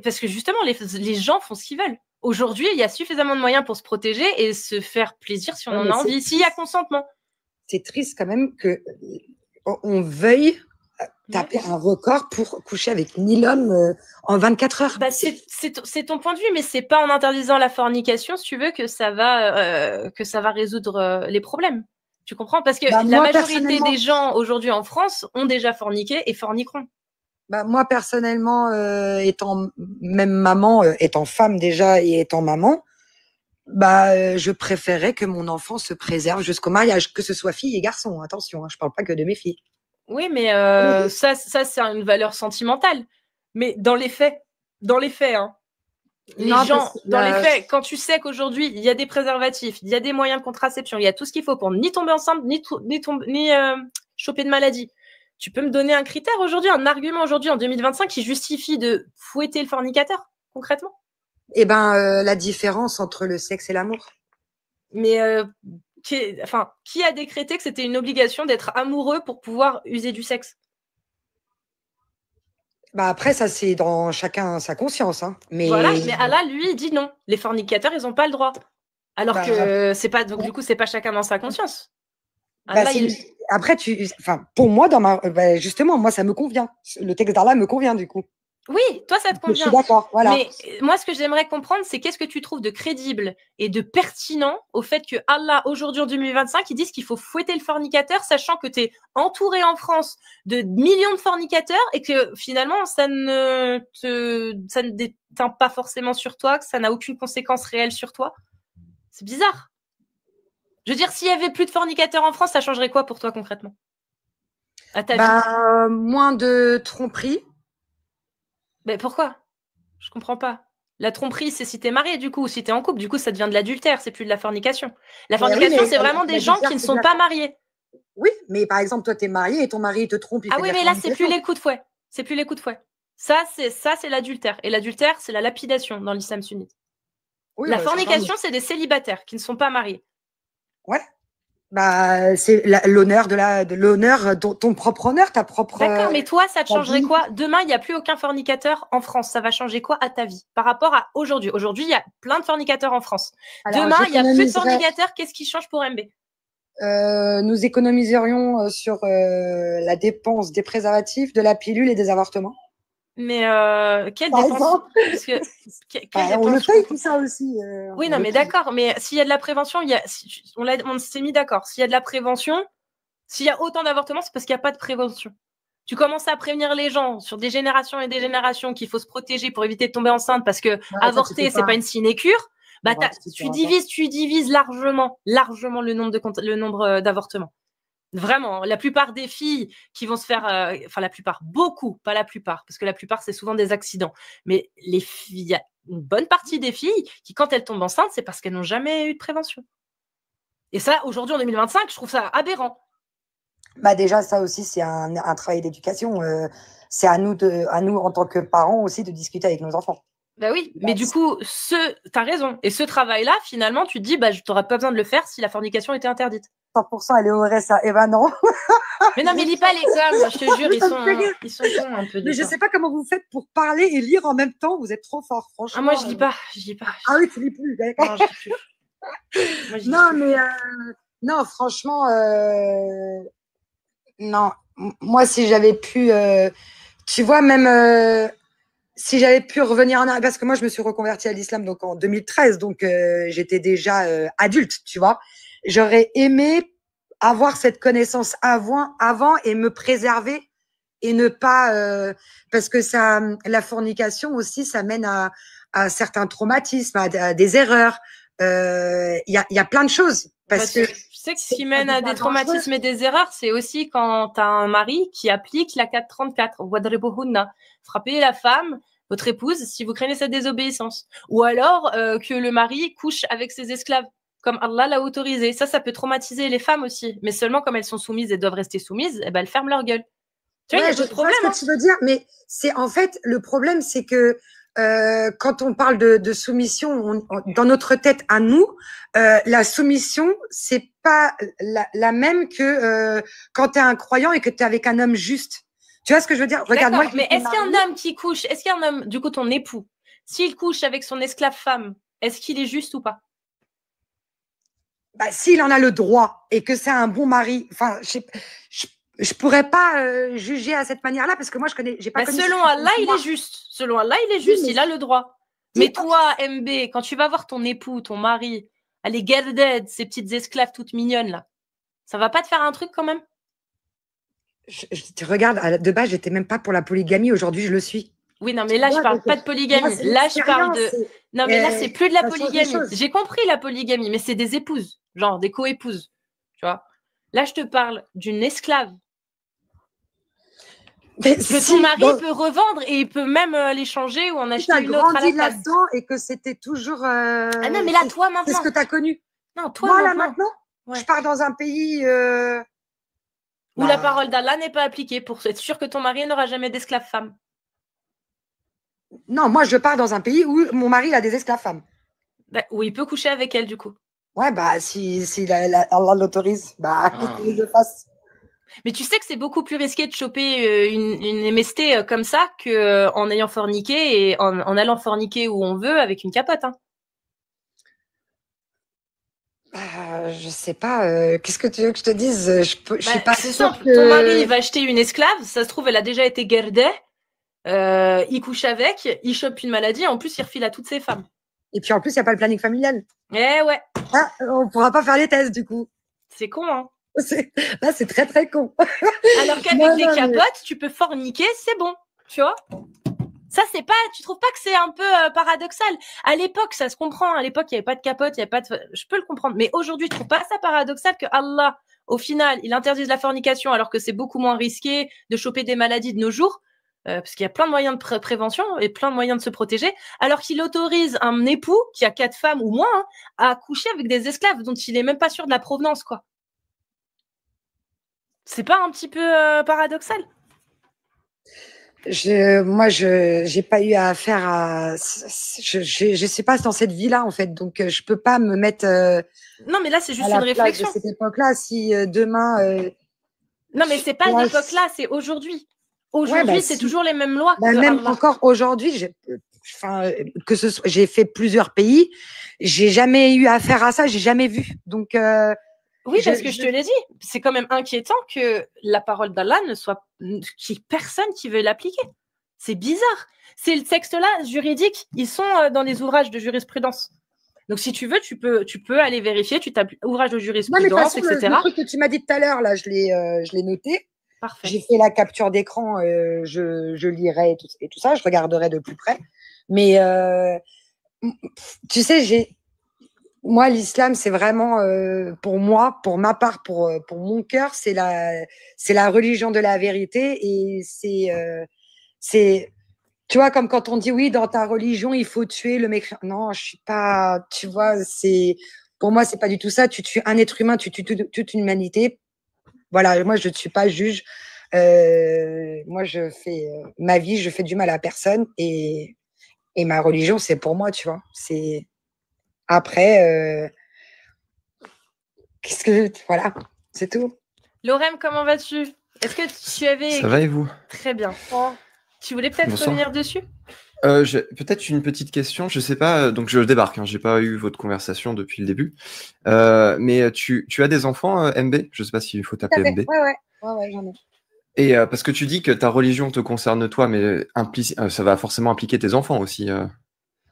S1: Parce que justement, les gens font ce qu'ils veulent. Aujourd'hui, il y a suffisamment de moyens pour se protéger et se faire plaisir si on en a envie, s'il y a consentement. C'est
S2: triste quand même qu'on veuille taper un record pour coucher avec 1000 hommes en 24 heures.
S1: C'est ton point de vue, mais c'est pas en interdisant la fornication, si tu veux, que ça va résoudre les problèmes. Tu comprends? Parce que la majorité des gens aujourd'hui en France ont déjà forniqué et forniqueront.
S2: Moi, personnellement, étant même maman, étant femme déjà et étant maman, je préférais que mon enfant se préserve jusqu'au mariage, que ce soit fille et garçon. Attention, hein, je parle pas que de mes filles.
S1: Oui, mais ça c'est une valeur sentimentale. Mais dans les faits, hein, les faits, quand tu sais qu'aujourd'hui, il y a des préservatifs, il y a des moyens de contraception, il y a tout ce qu'il faut pour ni tomber enceinte, ni choper de maladie. Tu peux me donner un critère aujourd'hui, un argument aujourd'hui en 2025 qui justifie de fouetter le fornicateur, concrètement?
S2: La différence entre le sexe et l'amour.
S1: Mais qui a décrété que c'était une obligation d'être amoureux pour pouvoir user du sexe?
S2: Après, ça, c'est dans chacun sa conscience. Hein.
S1: Voilà, mais Allah, lui, il dit non. Les fornicateurs, ils n'ont pas le droit. Alors que c'est pas, donc du coup, c'est pas chacun dans sa conscience. Allah,
S2: Après, pour moi, justement, moi, ça me convient. Le texte d'Allah me convient, du coup.
S1: Oui, toi, ça te convient.
S2: Je suis d'accord, voilà.
S1: Mais moi, ce que j'aimerais comprendre, c'est qu'est-ce que tu trouves de crédible et de pertinent au fait que Allah, aujourd'hui, en 2025, ils disent qu'il faut fouetter le fornicateur, sachant que tu es entouré en France de millions de fornicateurs et que finalement, ça ne déteint pas forcément sur toi, que ça n'a aucune conséquence réelle sur toi. C'est bizarre. Je veux dire, s'il y avait plus de fornicateurs en France, ça changerait quoi pour toi concrètement? À ta vie?
S2: Moins de tromperies.
S1: Mais pourquoi? Je comprends pas. La tromperie, c'est si t'es marié, du coup, ou si t'es en couple, du coup, ça devient de l'adultère, c'est plus de la fornication. La fornication, c'est vraiment des gens qui ne sont pas mariés.
S2: Oui, mais par exemple, toi, t'es marié et ton mari te trompe.
S1: Ah oui, mais là, c'est plus les coups de fouet. C'est plus les coups de fouet. Ça, c'est l'adultère. Et l'adultère, c'est la lapidation dans l'islam sunnite. Oui, la fornication, c'est des célibataires qui ne sont pas mariés.
S2: Ouais. C'est l'honneur ton propre honneur, ta propre.
S1: D'accord, mais toi, ça te changerait quoi? Demain, il n'y a plus aucun fornicateur en France. Ça va changer quoi à ta vie par rapport à aujourd'hui? Aujourd'hui, il y a plein de fornicateurs en France. Demain, il n'y a plus de fornicateurs. Qu'est-ce qui change pour MB?
S2: nous économiserions sur la dépense des préservatifs, de la pilule et des avortements.
S1: Mais quelle dépense? Parce que,
S2: on le paye tout ça aussi.
S1: Oui, non, mais d'accord. Mais s'il y a de la prévention, on s'est mis d'accord. S'il y a de la prévention, s'il y a autant d'avortements, c'est parce qu'il n'y a pas de prévention. Tu commences à prévenir les gens sur des générations et des générations qu'il faut se protéger pour éviter de tomber enceinte parce que avorter, c'est pas une sinécure. Bah, tu divises largement le nombre d'avortements. Vraiment, la plupart des filles qui vont se faire, enfin la plupart, beaucoup, pas la plupart, parce que la plupart c'est souvent des accidents, mais les filles, il y a une bonne partie des filles qui quand elles tombent enceintes, c'est parce qu'elles n'ont jamais eu de prévention. Et ça, aujourd'hui en 2025, je trouve ça aberrant.
S2: Bah déjà, ça aussi c'est un travail d'éducation. C'est à nous en tant que parents aussi de discuter avec nos enfants.
S1: Bah oui, mais du coup, t'as raison. Et ce travail-là, finalement, tu te dis, bah, tu n'aurais pas besoin de le faire si la fornication était interdite.
S2: 100% elle est au RSA. Eh ben non.
S1: Mais non, mais lis pas les coms, je te jure, ils sont cons un peu.
S2: Mais je sais pas comment vous faites pour parler et lire en même temps. Vous êtes trop fort, franchement.
S1: Ah, moi, je lis pas.
S2: Ah oui, tu lis plus.
S1: Non, je lis plus.
S2: Mais non, franchement, non. Moi, si j'avais pu, tu vois, même si j'avais pu revenir en arrière, parce que moi, je me suis reconvertie à l'islam donc en 2013, donc j'étais déjà adulte, tu vois. J'aurais aimé avoir cette connaissance avant et me préserver et ne pas parce que la fornication aussi, ça mène à certains traumatismes, à des erreurs. Il y a plein de choses. Parce que
S1: tu sais que ce qui mène à des traumatismes et des erreurs, c'est aussi quand tu as un mari qui applique la 434, frapper la femme, votre épouse, si vous craignez sa désobéissance. Ou alors que le mari couche avec ses esclaves, comme Allah l'a autorisé. Ça peut traumatiser les femmes aussi. Mais seulement comme elles sont soumises et doivent rester soumises, eh ben, elles ferment leur gueule. Tu vois, il y a d'autres problèmes.
S2: Je vois ce que tu veux dire, mais c'est en fait, le problème, c'est que quand on parle de soumission, dans notre tête à nous, la soumission, c'est pas la même que quand tu es un croyant et que tu es avec un homme juste. Tu vois ce que je veux dire? Regarde-moi.
S1: Mais est-ce qu'un homme qui couche, est-ce qu'un homme, du coup ton époux, s'il couche avec son esclave femme, est-ce qu'il est juste ou pas?
S2: Bah, s'il en a le droit et que c'est un bon mari, enfin, je pourrais pas juger à cette manière-là parce que moi, j'ai pas connu.
S1: Selon Allah, il est juste. Selon Allah, il est juste. Il a le droit. Mais toi, MB, quand tu vas voir ton époux, ton mari, les garded, ces petites esclaves toutes mignonnes là, ça va pas te faire un truc quand même?
S2: Je regarde, de base, j'étais même pas pour la polygamie. Aujourd'hui, je le suis.
S1: Oui, non, mais là, je parle pas de polygamie. Là, je parle de. Non, mais là, c'est plus de la polygamie. J'ai compris la polygamie, mais c'est des épouses, genre des co-épouses. Tu vois? Là, je te parle d'une esclave. Que ton mari peut revendre et il peut même l'échanger ou en acheter une autre à la place.
S2: Et que c'était toujours.
S1: Ah non, mais là, toi, maintenant.
S2: C'est ce que tu as connu.
S1: Non, toi,
S2: moi, là, maintenant, je pars dans un pays.
S1: Où la parole d'Allah n'est pas appliquée pour être sûr que ton mari n'aura jamais d'esclave femme.
S2: Non, moi, je pars dans un pays où mon mari a des esclaves femmes.
S1: Bah, où il peut coucher avec elle, du coup.
S2: Ouais, bah, si Allah l'autorise, bah, qu'il le fasse.
S1: Mais tu sais que c'est beaucoup plus risqué de choper une MST comme ça qu'en ayant forniqué et en allant forniquer où on veut avec une capote. Hein.
S2: Je sais pas. Qu'est-ce que tu veux que je te dise? Je suis pas
S1: c'est simple. Ton mari il va acheter une esclave. Ça se trouve, elle a déjà été gardée. Il couche avec, il chope une maladie. En plus, il refile à toutes ses femmes.
S2: Et puis en plus, il n'y a pas le planning familial.
S1: Eh ouais.
S2: Ah, on ne pourra pas faire les tests du coup.
S1: C'est con, hein.
S2: Là, c'est très très con.
S1: Alors qu'avec des capotes, tu peux forniquer, c'est bon. Tu vois? Ça, c'est pas, tu trouves pas que c'est un peu paradoxal? À l'époque, ça se comprend. À l'époque, il n'y avait pas de capote, il y avait pas de, je peux le comprendre. Mais aujourd'hui, tu trouves pas ça paradoxal que Allah, au final, il interdise la fornication alors que c'est beaucoup moins risqué de choper des maladies de nos jours? Parce qu'il y a plein de moyens de prévention et plein de moyens de se protéger, alors qu'il autorise un époux qui a 4 femmes ou moins hein, à coucher avec des esclaves dont il est même pas sûr de la provenance, quoi. C'est pas un petit peu paradoxal?
S2: Moi, j'ai pas eu affaire à. Je sais pas dans cette vie-là en fait, donc je peux pas me mettre.
S1: Non, mais là, c'est juste une réflexion.
S2: De cette époque-là, si demain.
S1: Non, mais c'est pas l'époque-là, c'est aujourd'hui. Aujourd'hui, c'est toujours les mêmes lois.
S2: Même encore aujourd'hui, j'ai fait plusieurs pays, j'ai jamais eu affaire à ça, j'ai jamais vu. Donc,
S1: Oui, parce que je te l'ai dit, c'est quand même inquiétant que la parole d'Allah ne soit qu'il n'y ait personne qui veut l'appliquer. C'est bizarre. C'est le texte-là juridique. Ils sont dans des ouvrages de jurisprudence. Donc, si tu veux, tu peux aller vérifier. Tu tapes ouvrage de jurisprudence, etc.
S2: Le truc que tu m'as dit tout à l'heure, là, je l'ai noté.
S1: Parfait.
S2: J'ai fait la capture d'écran. Je lirai et tout ça. Je regarderai de plus près. Mais tu sais, moi, l'islam, c'est vraiment pour moi, pour ma part, pour mon cœur, c'est la religion de la vérité et c'est tu vois, comme quand on dit oui, dans ta religion, il faut tuer le mécréant. Non, je suis pas, tu vois, pour moi, c'est pas du tout ça. Tu tues un être humain, tu tues toute une humanité. Voilà, moi, je ne suis pas juge. Moi, je fais ma vie, je fais du mal à personne et ma religion, c'est pour moi, tu vois. C'est après, voilà, c'est tout.
S1: Lorem, comment vas-tu? Est-ce que tu avais...
S4: Ça va et vous?
S1: Très bien. Tu voulais peut-être revenir dessus?
S4: Peut-être une petite question, je sais pas, donc je débarque, hein, j'ai pas eu votre conversation depuis le début. Mais tu as des enfants, MB? Je sais pas s'il faut t'appeler MB.
S2: Ouais, j'en ai.
S4: Et parce que tu dis que ta religion te concerne toi, mais ça va forcément impliquer tes enfants aussi.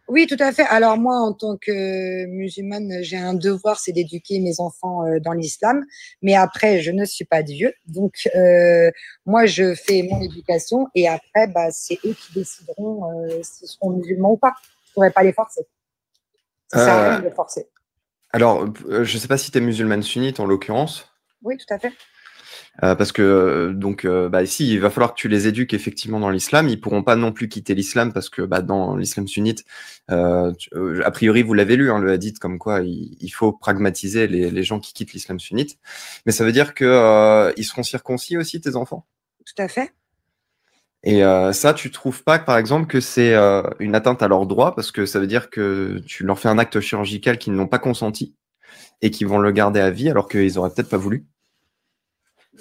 S2: Oui, tout à fait. Alors moi, en tant que musulmane, j'ai un devoir, c'est d'éduquer mes enfants dans l'islam. Mais après, je ne suis pas Dieu. Donc, moi, je fais mon éducation et après, c'est eux qui décideront s'ils seront musulmans ou pas. Je ne pourrais pas les forcer. Ça sert à rien de les forcer.
S4: Alors, je ne sais pas si tu es musulmane sunnite en l'occurrence.
S2: Oui, tout à fait.
S4: Parce que si, il va falloir que tu les éduques effectivement dans l'islam. Ils pourront pas non plus quitter l'islam parce que dans l'islam sunnite, a priori vous l'avez lu, hein, le hadith, comme quoi il faut pragmatiser les gens qui quittent l'islam sunnite. Mais ça veut dire que ils seront circoncis aussi, tes enfants?
S2: Tout à fait.
S4: Et ça, tu trouves pas, par exemple, que c'est une atteinte à leurs droits parce que ça veut dire que tu leur fais un acte chirurgical qu'ils n'ont pas consenti et qu'ils vont le garder à vie alors qu'ils auraient peut-être pas voulu?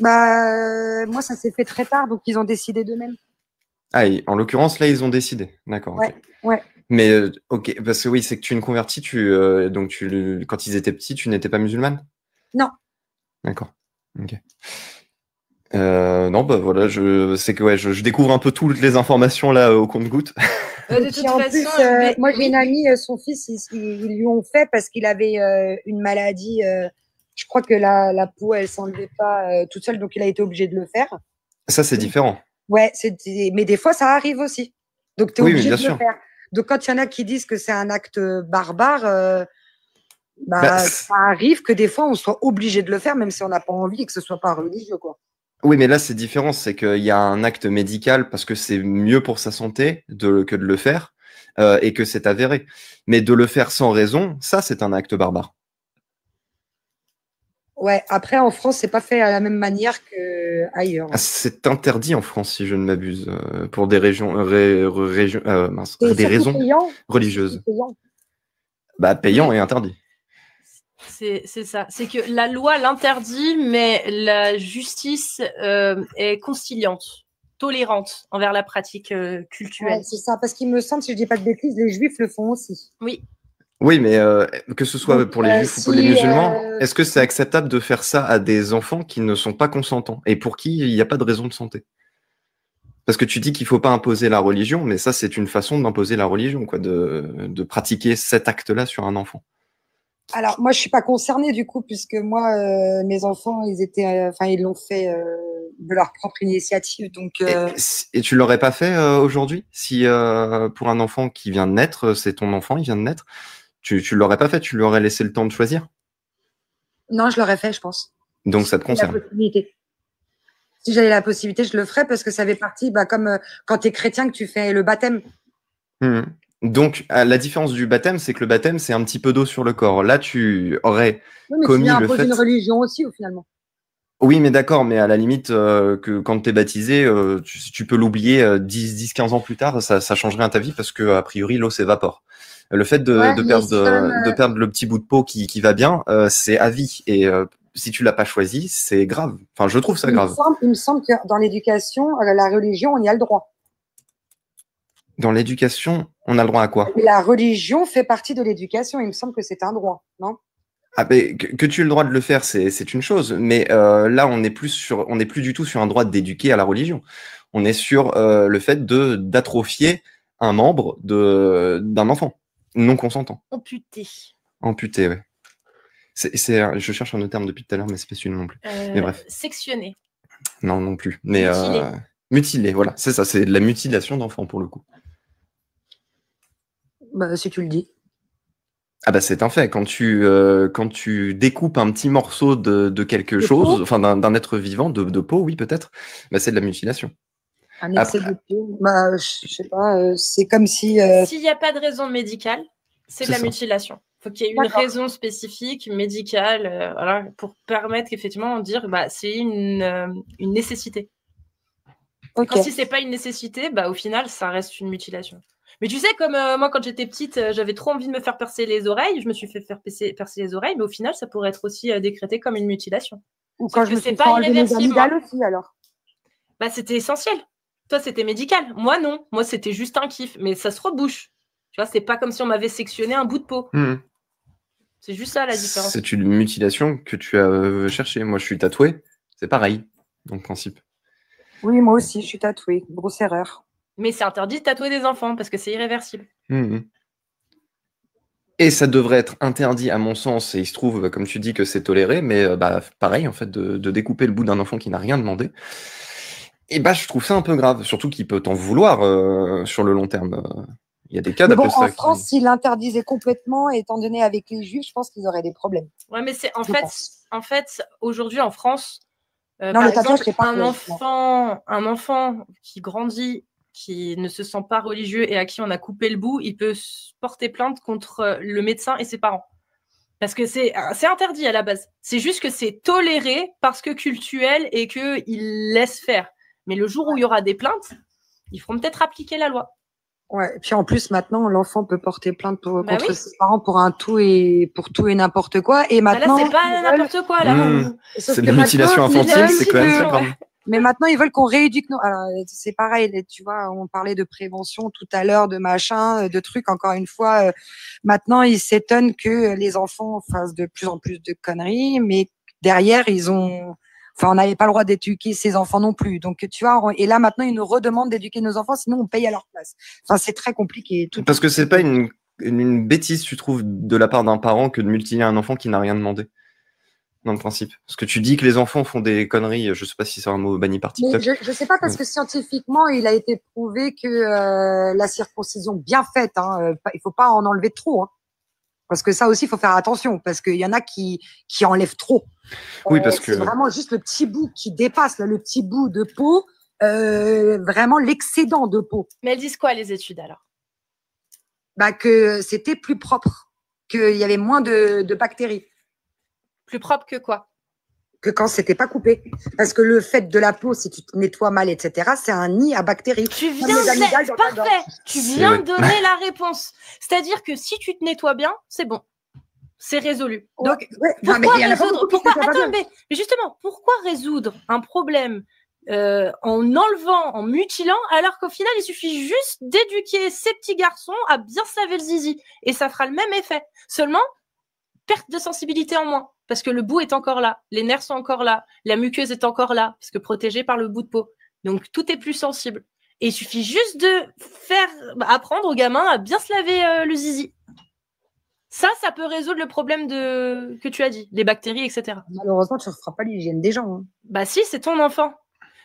S2: Moi, ça s'est fait très tard, donc ils ont décidé d'eux-mêmes.
S4: Ah, en l'occurrence, là, ils ont décidé. D'accord.
S2: Ouais,
S4: okay.
S2: Ouais.
S4: Mais, ok, parce que oui, c'est que tu es une convertie, quand ils étaient petits, tu n'étais pas musulmane?
S2: Non.
S4: D'accord. Ok. Non, voilà, je découvre un peu toutes les informations là au compte-gouttes.
S1: De toute façon,
S2: moi, j'ai une amie, son fils, ils lui ont fait parce qu'il avait une maladie. Je crois que la peau, elle s'enlevait pas toute seule, donc il a été obligé de le faire.
S4: Ça, c'est différent.
S2: Ouais, mais des fois, ça arrive aussi. Donc, tu es obligé de le faire. Donc, quand il y en a qui disent que c'est un acte barbare, ça arrive que des fois, on soit obligé de le faire, même si on n'a pas envie et que ce soit pas religieux, quoi.
S4: Oui, mais là, c'est différent. C'est qu'il y a un acte médical parce que c'est mieux pour sa santé que de le faire et que c'est avéré. Mais de le faire sans raison, ça, c'est un acte barbare.
S2: Ouais, après, en France, c'est pas fait à la même manière qu'ailleurs.
S4: Ah, c'est interdit en France, si je ne m'abuse, pour des raisons religieuses. Payant et interdit.
S1: C'est ça. C'est que la loi l'interdit, mais la justice est conciliante, tolérante envers la pratique culturelle.
S2: Ouais, c'est ça, parce qu'il me semble, si je dis pas de bêtises, les juifs le font aussi.
S1: Oui.
S4: Oui, mais que ce soit pour les juifs ou pour les musulmans, est-ce que c'est acceptable de faire ça à des enfants qui ne sont pas consentants et pour qui il n'y a pas de raison de santé? Parce que tu dis qu'il ne faut pas imposer la religion, mais ça, c'est une façon d'imposer la religion, quoi, de pratiquer cet acte-là sur un enfant.
S2: Alors, moi, je ne suis pas concernée, du coup, puisque moi, mes enfants, ils l'ont fait de leur propre initiative. Donc,
S4: Et tu ne l'aurais pas fait aujourd'hui? Si pour un enfant qui vient de naître, c'est ton enfant, il vient de naître, tu ne l'aurais pas fait? Tu lui aurais laissé le temps de choisir?
S2: Non, je l'aurais fait, je pense.
S4: Donc, ça te concerne?
S2: Si j'avais la possibilité, je le ferais parce que ça fait partie, comme quand tu es chrétien, que tu fais le baptême.
S4: Donc, la différence du baptême, c'est que le baptême, c'est un petit peu d'eau sur le corps. Là, tu aurais commis le fait...
S2: une religion aussi, finalement.
S4: Oui, mais d'accord, mais à la limite, que quand tu es baptisé, tu peux l'oublier 10-15 ans plus tard, ça changerait à ta vie parce que a priori, l'eau s'évapore. Le fait de perdre le petit bout de peau qui va bien, c'est à vie. Et si tu l'as pas choisi, c'est grave. Enfin, je trouve ça grave.
S2: Il me semble que dans l'éducation, la religion, on y a le droit.
S4: Dans l'éducation, on a le droit à quoi?
S2: La religion fait partie de l'éducation. Il me semble que c'est un droit, non?
S4: Ah, mais que tu aies le droit de le faire, c'est une chose. Mais là, on n'est plus du tout sur un droit d'éduquer à la religion. On est sur le fait d'atrophier un membre d'un enfant non consentant.
S1: Amputé.
S4: Amputé, ouais. Je cherche un autre terme depuis tout à l'heure, mais c'est pas celui non plus. Mais bref.
S1: Sectionné.
S4: Non, non plus. Mais
S1: mutilé.
S4: Mutilé, voilà. C'est ça, c'est de la mutilation d'enfants pour le coup.
S2: Bah, si tu le dis.
S4: Ah bah c'est un fait. Quand tu découpes un petit morceau de quelque chose, enfin d'un être vivant, de peau, oui peut-être, bah, c'est de la mutilation.
S2: Un excès de peau, bah, je sais pas, c'est comme si...
S1: S'il n'y a pas de raison médicale, c'est de la mutilation. Il faut qu'il y ait une raison spécifique, médicale, voilà, pour permettre effectivement de dire bah, c'est une nécessité. Okay. Quand si c'est pas une nécessité, bah, au final, ça reste une mutilation. Mais tu sais, comme moi, quand j'étais petite, j'avais trop envie de me faire percer les oreilles. Je me suis fait faire percer les oreilles, mais au final, ça pourrait être aussi décrété comme une mutilation.
S2: Ou quand je me suis fait enlever mes amygdales aussi, alors.
S1: Bah, c'était essentiel. Toi, c'était médical. Moi, non. Moi, c'était juste un kiff. Mais ça se rebouche. Tu vois, c'est pas comme si on m'avait sectionné un bout de peau. C'est juste ça, la différence.
S4: C'est une mutilation que tu as cherchée. Moi, je suis tatoué. C'est pareil, dans le principe.
S2: Oui, moi aussi, je suis tatouée. Grosse erreur.
S1: Mais c'est interdit de tatouer des enfants parce que c'est irréversible.
S4: Et ça devrait être interdit à mon sens, et il se trouve, comme tu dis, que c'est toléré, mais bah, pareil, en fait, de découper le bout d'un enfant qui n'a rien demandé. Et bah, je trouve ça un peu grave, surtout qu'il peut t'en vouloir sur le long terme. Il y a des cas
S2: d'après ça. En France, s'il l'interdisait complètement, étant donné avec les juifs, je pense qu'ils auraient des problèmes.
S1: Ouais, mais c'est en fait, aujourd'hui en France, par exemple, un enfant qui grandit, qui ne se sent pas religieux et à qui on a coupé le bout, il peut porter plainte contre le médecin et ses parents. Parce que c'est interdit à la base. C'est juste que c'est toléré parce que cultuel et qu'ils laissent faire. Mais le jour où il y aura des plaintes, ils feront peut-être appliquer la loi.
S2: Ouais, et puis en plus, maintenant, l'enfant peut porter plainte contre ses parents pour tout et n'importe quoi. Et maintenant,
S1: là, c'est pas n'importe quoi, là.
S4: C'est de la mutilation infantile, c'est quand même ça.
S2: Mais maintenant, ils veulent qu'on rééduque. Alors, c'est pareil, tu vois, on parlait de prévention tout à l'heure, de machin, de trucs. Encore une fois, maintenant, ils s'étonnent que les enfants fassent de plus en plus de conneries, mais derrière, on n'avait pas le droit d'éduquer ses enfants non plus. Donc, tu vois, et là, maintenant, ils nous redemandent d'éduquer nos enfants, sinon on paye à leur place. Enfin, c'est très compliqué.
S4: Parce que c'est pas une bêtise, tu trouves, de la part d'un parent que de mutiler un enfant qui n'a rien demandé. Dans le principe. Parce que tu dis que les enfants font des conneries, je sais pas si c'est un mot banni par TikTok.
S2: Mais je sais pas, parce que scientifiquement, il a été prouvé que la circoncision bien faite, il faut pas en enlever trop. Parce que ça aussi, il faut faire attention, parce qu'il y en a qui enlèvent trop.
S4: Oui, parce que...
S2: C'est vraiment juste le petit bout qui dépasse, là, le petit bout de peau, vraiment l'excédent de peau.
S1: Mais elles disent quoi, les études, alors?
S2: Bah, que c'était plus propre, qu'il y avait moins de bactéries.
S1: Plus propre que quoi?
S2: Que quand c'était pas coupé. Parce que le fait de la peau, si tu te nettoies mal, etc., c'est un nid à bactéries.
S1: Tu viens de... Parfait. Tu viens de donner la réponse. C'est-à-dire que si tu te nettoies bien, c'est bon. C'est résolu. Donc, pourquoi résoudre... Attends, mais justement, pourquoi résoudre un problème en enlevant, en mutilant, alors qu'au final, il suffit juste d'éduquer ces petits garçons à bien se laver le zizi. Et ça fera le même effet. Seulement, perte de sensibilité en moins. Parce que le bout est encore là, les nerfs sont encore là, la muqueuse est encore là, parce que protégée par le bout de peau. Donc, tout est plus sensible. Et il suffit juste de faire apprendre aux gamins à bien se laver le zizi. Ça peut résoudre le problème que tu as dit, les bactéries, etc.
S2: Malheureusement, tu ne feras pas l'hygiène des gens.
S1: Bah si, c'est ton enfant.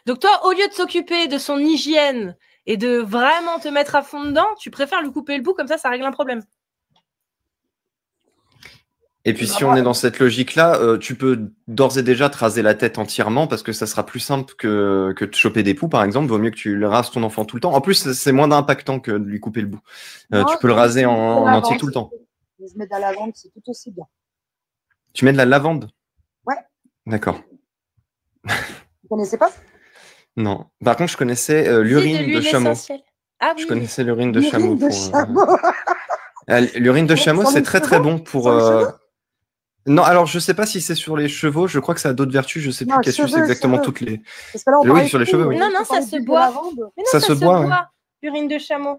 S1: Donc toi, au lieu de s'occuper de son hygiène et de vraiment te mettre à fond dedans, tu préfères lui couper le bout, comme ça règle un problème.
S4: Et puis, si on est dans cette logique-là, tu peux d'ores et déjà te raser la tête entièrement parce que ça sera plus simple que de choper des poux, par exemple. Vaut mieux que tu le rases ton enfant tout le temps. En plus, c'est moins impactant que de lui couper le bout. Tu peux le raser en entier tout le temps.
S2: Je mets de la lavande, c'est tout aussi bien.
S4: Tu mets de la lavande?
S2: Ouais.
S4: D'accord.
S2: Vous connaissez pas?
S4: Non. Par contre, je connaissais l'urine de chameau.
S1: Ah oui.
S4: Je connaissais l'urine de chameau.
S2: L'urine
S4: l'urine de chameau, c'est très très bon pour... Non, alors je sais pas si c'est sur les chevaux, je crois que ça a d'autres vertus, je sais plus quelles sont exactement toutes les...
S2: Parce que là,
S4: oui, sur les cheveux, oui.
S1: Non, ça se boit.
S4: Ça se boit,
S1: l'urine de chameau.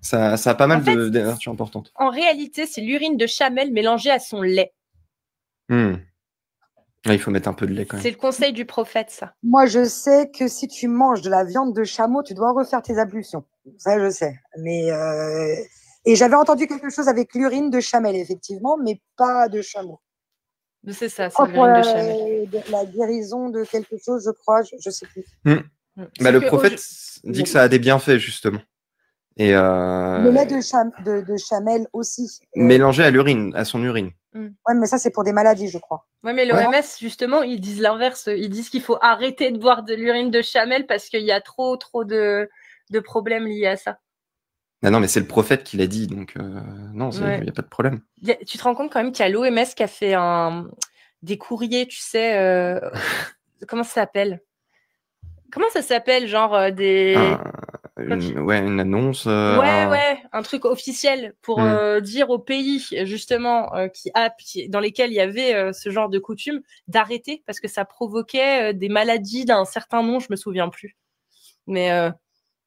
S4: Ça a pas mal de vertus importantes.
S1: En réalité, c'est l'urine de chamelle mélangée à son lait.
S4: Il faut mettre un peu de lait quand même.
S1: C'est le conseil du prophète, ça.
S2: Moi, je sais que si tu manges de la viande de chameau, tu dois refaire tes ablutions. Ça, je sais. Mais et j'avais entendu quelque chose avec l'urine de chamelle, effectivement, mais pas de chameau.
S1: C'est ça, c'est l'urine de chamelle.
S2: La guérison de quelque chose, je crois, je sais plus.
S4: Le prophète dit que ça a des bienfaits, justement. Et
S2: le lait de chamelle aussi.
S4: Mélangé à l'urine, à son urine.
S2: Ouais, mais ça, c'est pour des maladies, je crois.
S1: Ouais, mais l'OMS, justement, ils disent l'inverse. Ils disent qu'il faut arrêter de boire de l'urine de chamelle parce qu'il y a trop de problèmes liés à ça.
S4: Non, mais c'est le prophète qui l'a dit, donc non, il n'y a pas de problème.
S1: Tu te rends compte quand même qu'il y a l'OMS qui a fait des courriers, tu sais, comment ça s'appelle? Comment ça s'appelle, genre des...
S4: une annonce.
S1: Un truc officiel pour dire aux pays, justement, dans lesquels il y avait ce genre de coutume, d'arrêter parce que ça provoquait des maladies d'un certain nom, je me souviens plus. Mais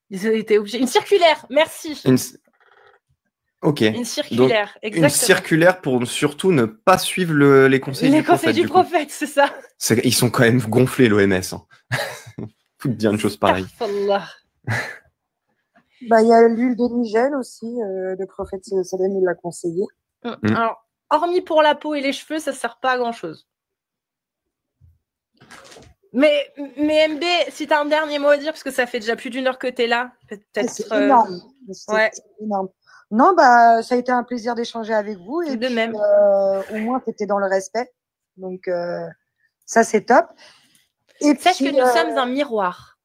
S1: ils étaient obligés. Une circulaire, merci.
S4: Ok.
S1: Une circulaire,
S4: donc,
S1: exactement.
S4: Une circulaire pour surtout ne pas suivre les conseils du prophète.
S1: Les conseils du prophète, c'est ça.
S4: Ils sont quand même gonflés, l'OMS. Faut dire une chose pareille.
S2: Il y a l'huile de Nigel aussi, le prophète Salem, il l'a conseillé.
S1: Alors, hormis pour la peau et les cheveux, ça ne sert pas à grand-chose. Mais MB, si tu as un dernier mot à dire, parce que ça fait déjà plus d'1 heure que tu es là, peut-être.
S2: C'est énorme. C'est énorme. Non, ça a été un plaisir d'échanger avec vous. Et
S1: de même.
S2: Au moins, tu étais dans le respect. Donc, ça, c'est top.
S1: Sache que nous sommes un miroir.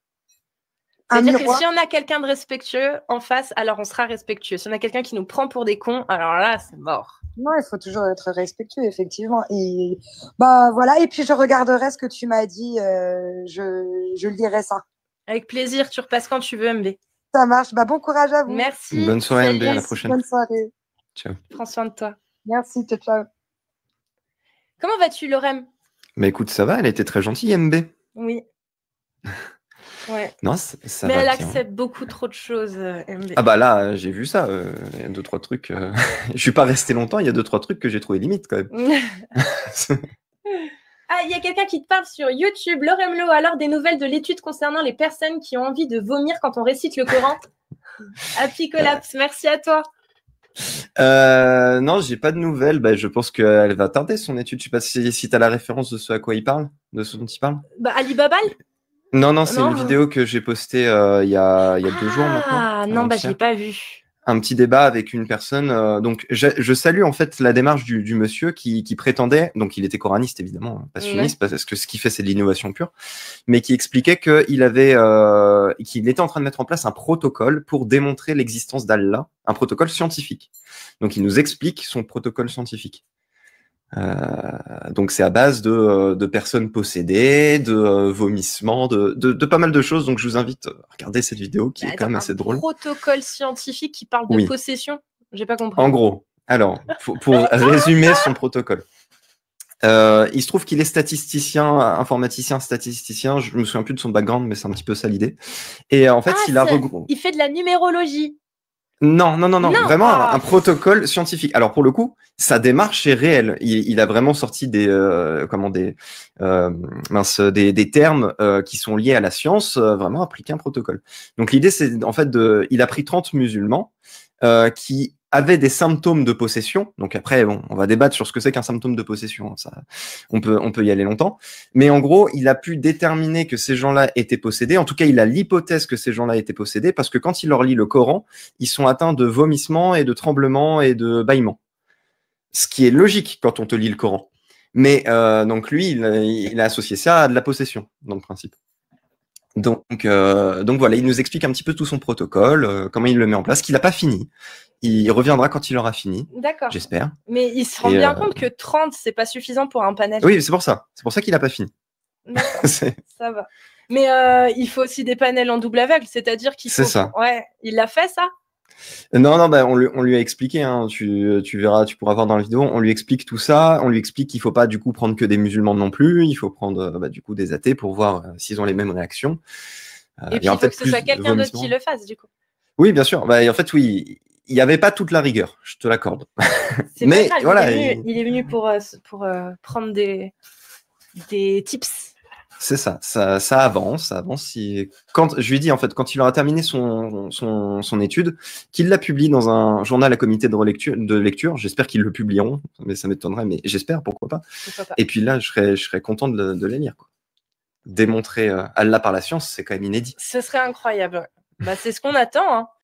S1: C'est-à-dire que si on a quelqu'un de respectueux en face, alors on sera respectueux. Si on a quelqu'un qui nous prend pour des cons, alors là, c'est mort.
S2: Non, il faut toujours être respectueux, effectivement. Et voilà. Et puis, je regarderai ce que tu m'as dit. Je lirai ça.
S1: Avec plaisir. Tu repasses quand tu veux, MB.
S2: Ça marche. Bon courage à vous.
S1: Merci.
S4: Bonne soirée, MB. À la prochaine.
S2: Bonne soirée.
S4: Ciao.
S1: Prends soin de toi.
S2: Merci. Ciao.
S1: Comment vas-tu, Lorem?
S4: Écoute, ça va. Elle était très gentille, MB.
S1: Oui. Ouais.
S4: Non, ça
S1: mais
S4: va
S1: elle
S4: bien.
S1: accepte beaucoup trop de choses, MB.
S4: Ah là, j'ai vu ça. Il y a 2-3 trucs. Je suis pas resté longtemps. Il y a 2-3 trucs que j'ai trouvé limite quand même.
S1: Il y a quelqu'un qui te parle sur YouTube. Loremlo, alors des nouvelles de l'étude concernant les personnes qui ont envie de vomir quand on récite le Coran? Happy Collapse, merci à toi.
S4: Non, j'ai pas de nouvelles. Je pense qu'elle va tarder son étude. Je sais pas si tu as la référence de ce à quoi il parle, de ce dont il parle.
S1: Ali Babal?
S4: Non, c'est une vidéo que j'ai postée il y a 2 jours maintenant.
S1: Ah non, je l'ai pas vu.
S4: Un petit débat avec une personne. Donc, je salue en fait la démarche du monsieur qui prétendait, donc il était coraniste évidemment, pas sunniste, parce que ce qu'il fait c'est de l'innovation pure, mais qui expliquait qu'il était en train de mettre en place un protocole pour démontrer l'existence d'Allah, un protocole scientifique. Donc, il nous explique son protocole scientifique. Donc c'est à base de personnes possédées, de vomissements, de pas mal de choses. Donc je vous invite à regarder cette vidéo qui est quand même assez drôle.
S1: Un protocole scientifique qui parle de possession. J'ai pas compris.
S4: En gros, alors pour résumer son protocole, il se trouve qu'il est statisticien, informaticien, statisticien. Je me souviens plus de son background, mais c'est un petit peu ça l'idée. Et en fait,
S1: il fait de la numérologie.
S4: Non, vraiment un protocole scientifique. Alors pour le coup, sa démarche est réelle. Il a vraiment sorti des termes qui sont liés à la science, vraiment appliquer un protocole. Donc l'idée c'est en fait il a pris 30 musulmans qui avaient des symptômes de possession. Donc après, on va débattre sur ce que c'est qu'un symptôme de possession. Ça, on peut y aller longtemps. Mais en gros, il a pu déterminer que ces gens-là étaient possédés. En tout cas, il a l'hypothèse que ces gens-là étaient possédés parce que quand il leur lit le Coran, ils sont atteints de vomissements et de tremblements et de bâillements. Ce qui est logique quand on te lit le Coran. Mais donc lui, il a associé ça à de la possession, dans le principe. Donc voilà, il nous explique un petit peu tout son protocole, comment il le met en place, qu'il n'a pas fini. Il reviendra quand il aura fini. D'accord. J'espère.
S1: Mais il se rend bien compte que 30, c'est pas suffisant pour un panel.
S4: Oui, c'est pour ça. C'est pour ça qu'il n'a pas fini.
S1: Ça va. Mais il faut aussi des panels en double aveugle, c'est-à-dire qu'il faut...
S4: C'est ça.
S1: Ouais, il l'a fait, ça?
S4: Non, on lui a expliqué, hein, tu verras, tu pourras voir dans la vidéo, on lui explique tout ça, on lui explique qu'il faut pas du coup prendre que des musulmans non plus, il faut prendre du coup des athées pour voir s'ils ont les mêmes réactions.
S1: Et puis il faut que ce soit quelqu'un d'autre qui le fasse du coup.
S4: Oui, bien sûr. En fait, oui, il n'y avait pas toute la rigueur, je te l'accorde.
S1: Mais voilà, il est venu pour prendre des tips.
S4: C'est ça avance. Quand je lui ai dit, en fait, quand il aura terminé son étude, qu'il la publie dans un journal à comité de lecture. J'espère qu'ils le publieront, mais ça m'étonnerait, mais j'espère, pourquoi pas. Et puis là, je serais content de les lire, quoi. Démontrer Allah par la science, c'est quand même inédit.
S1: Ce serait incroyable. Bah, c'est ce qu'on attend, hein.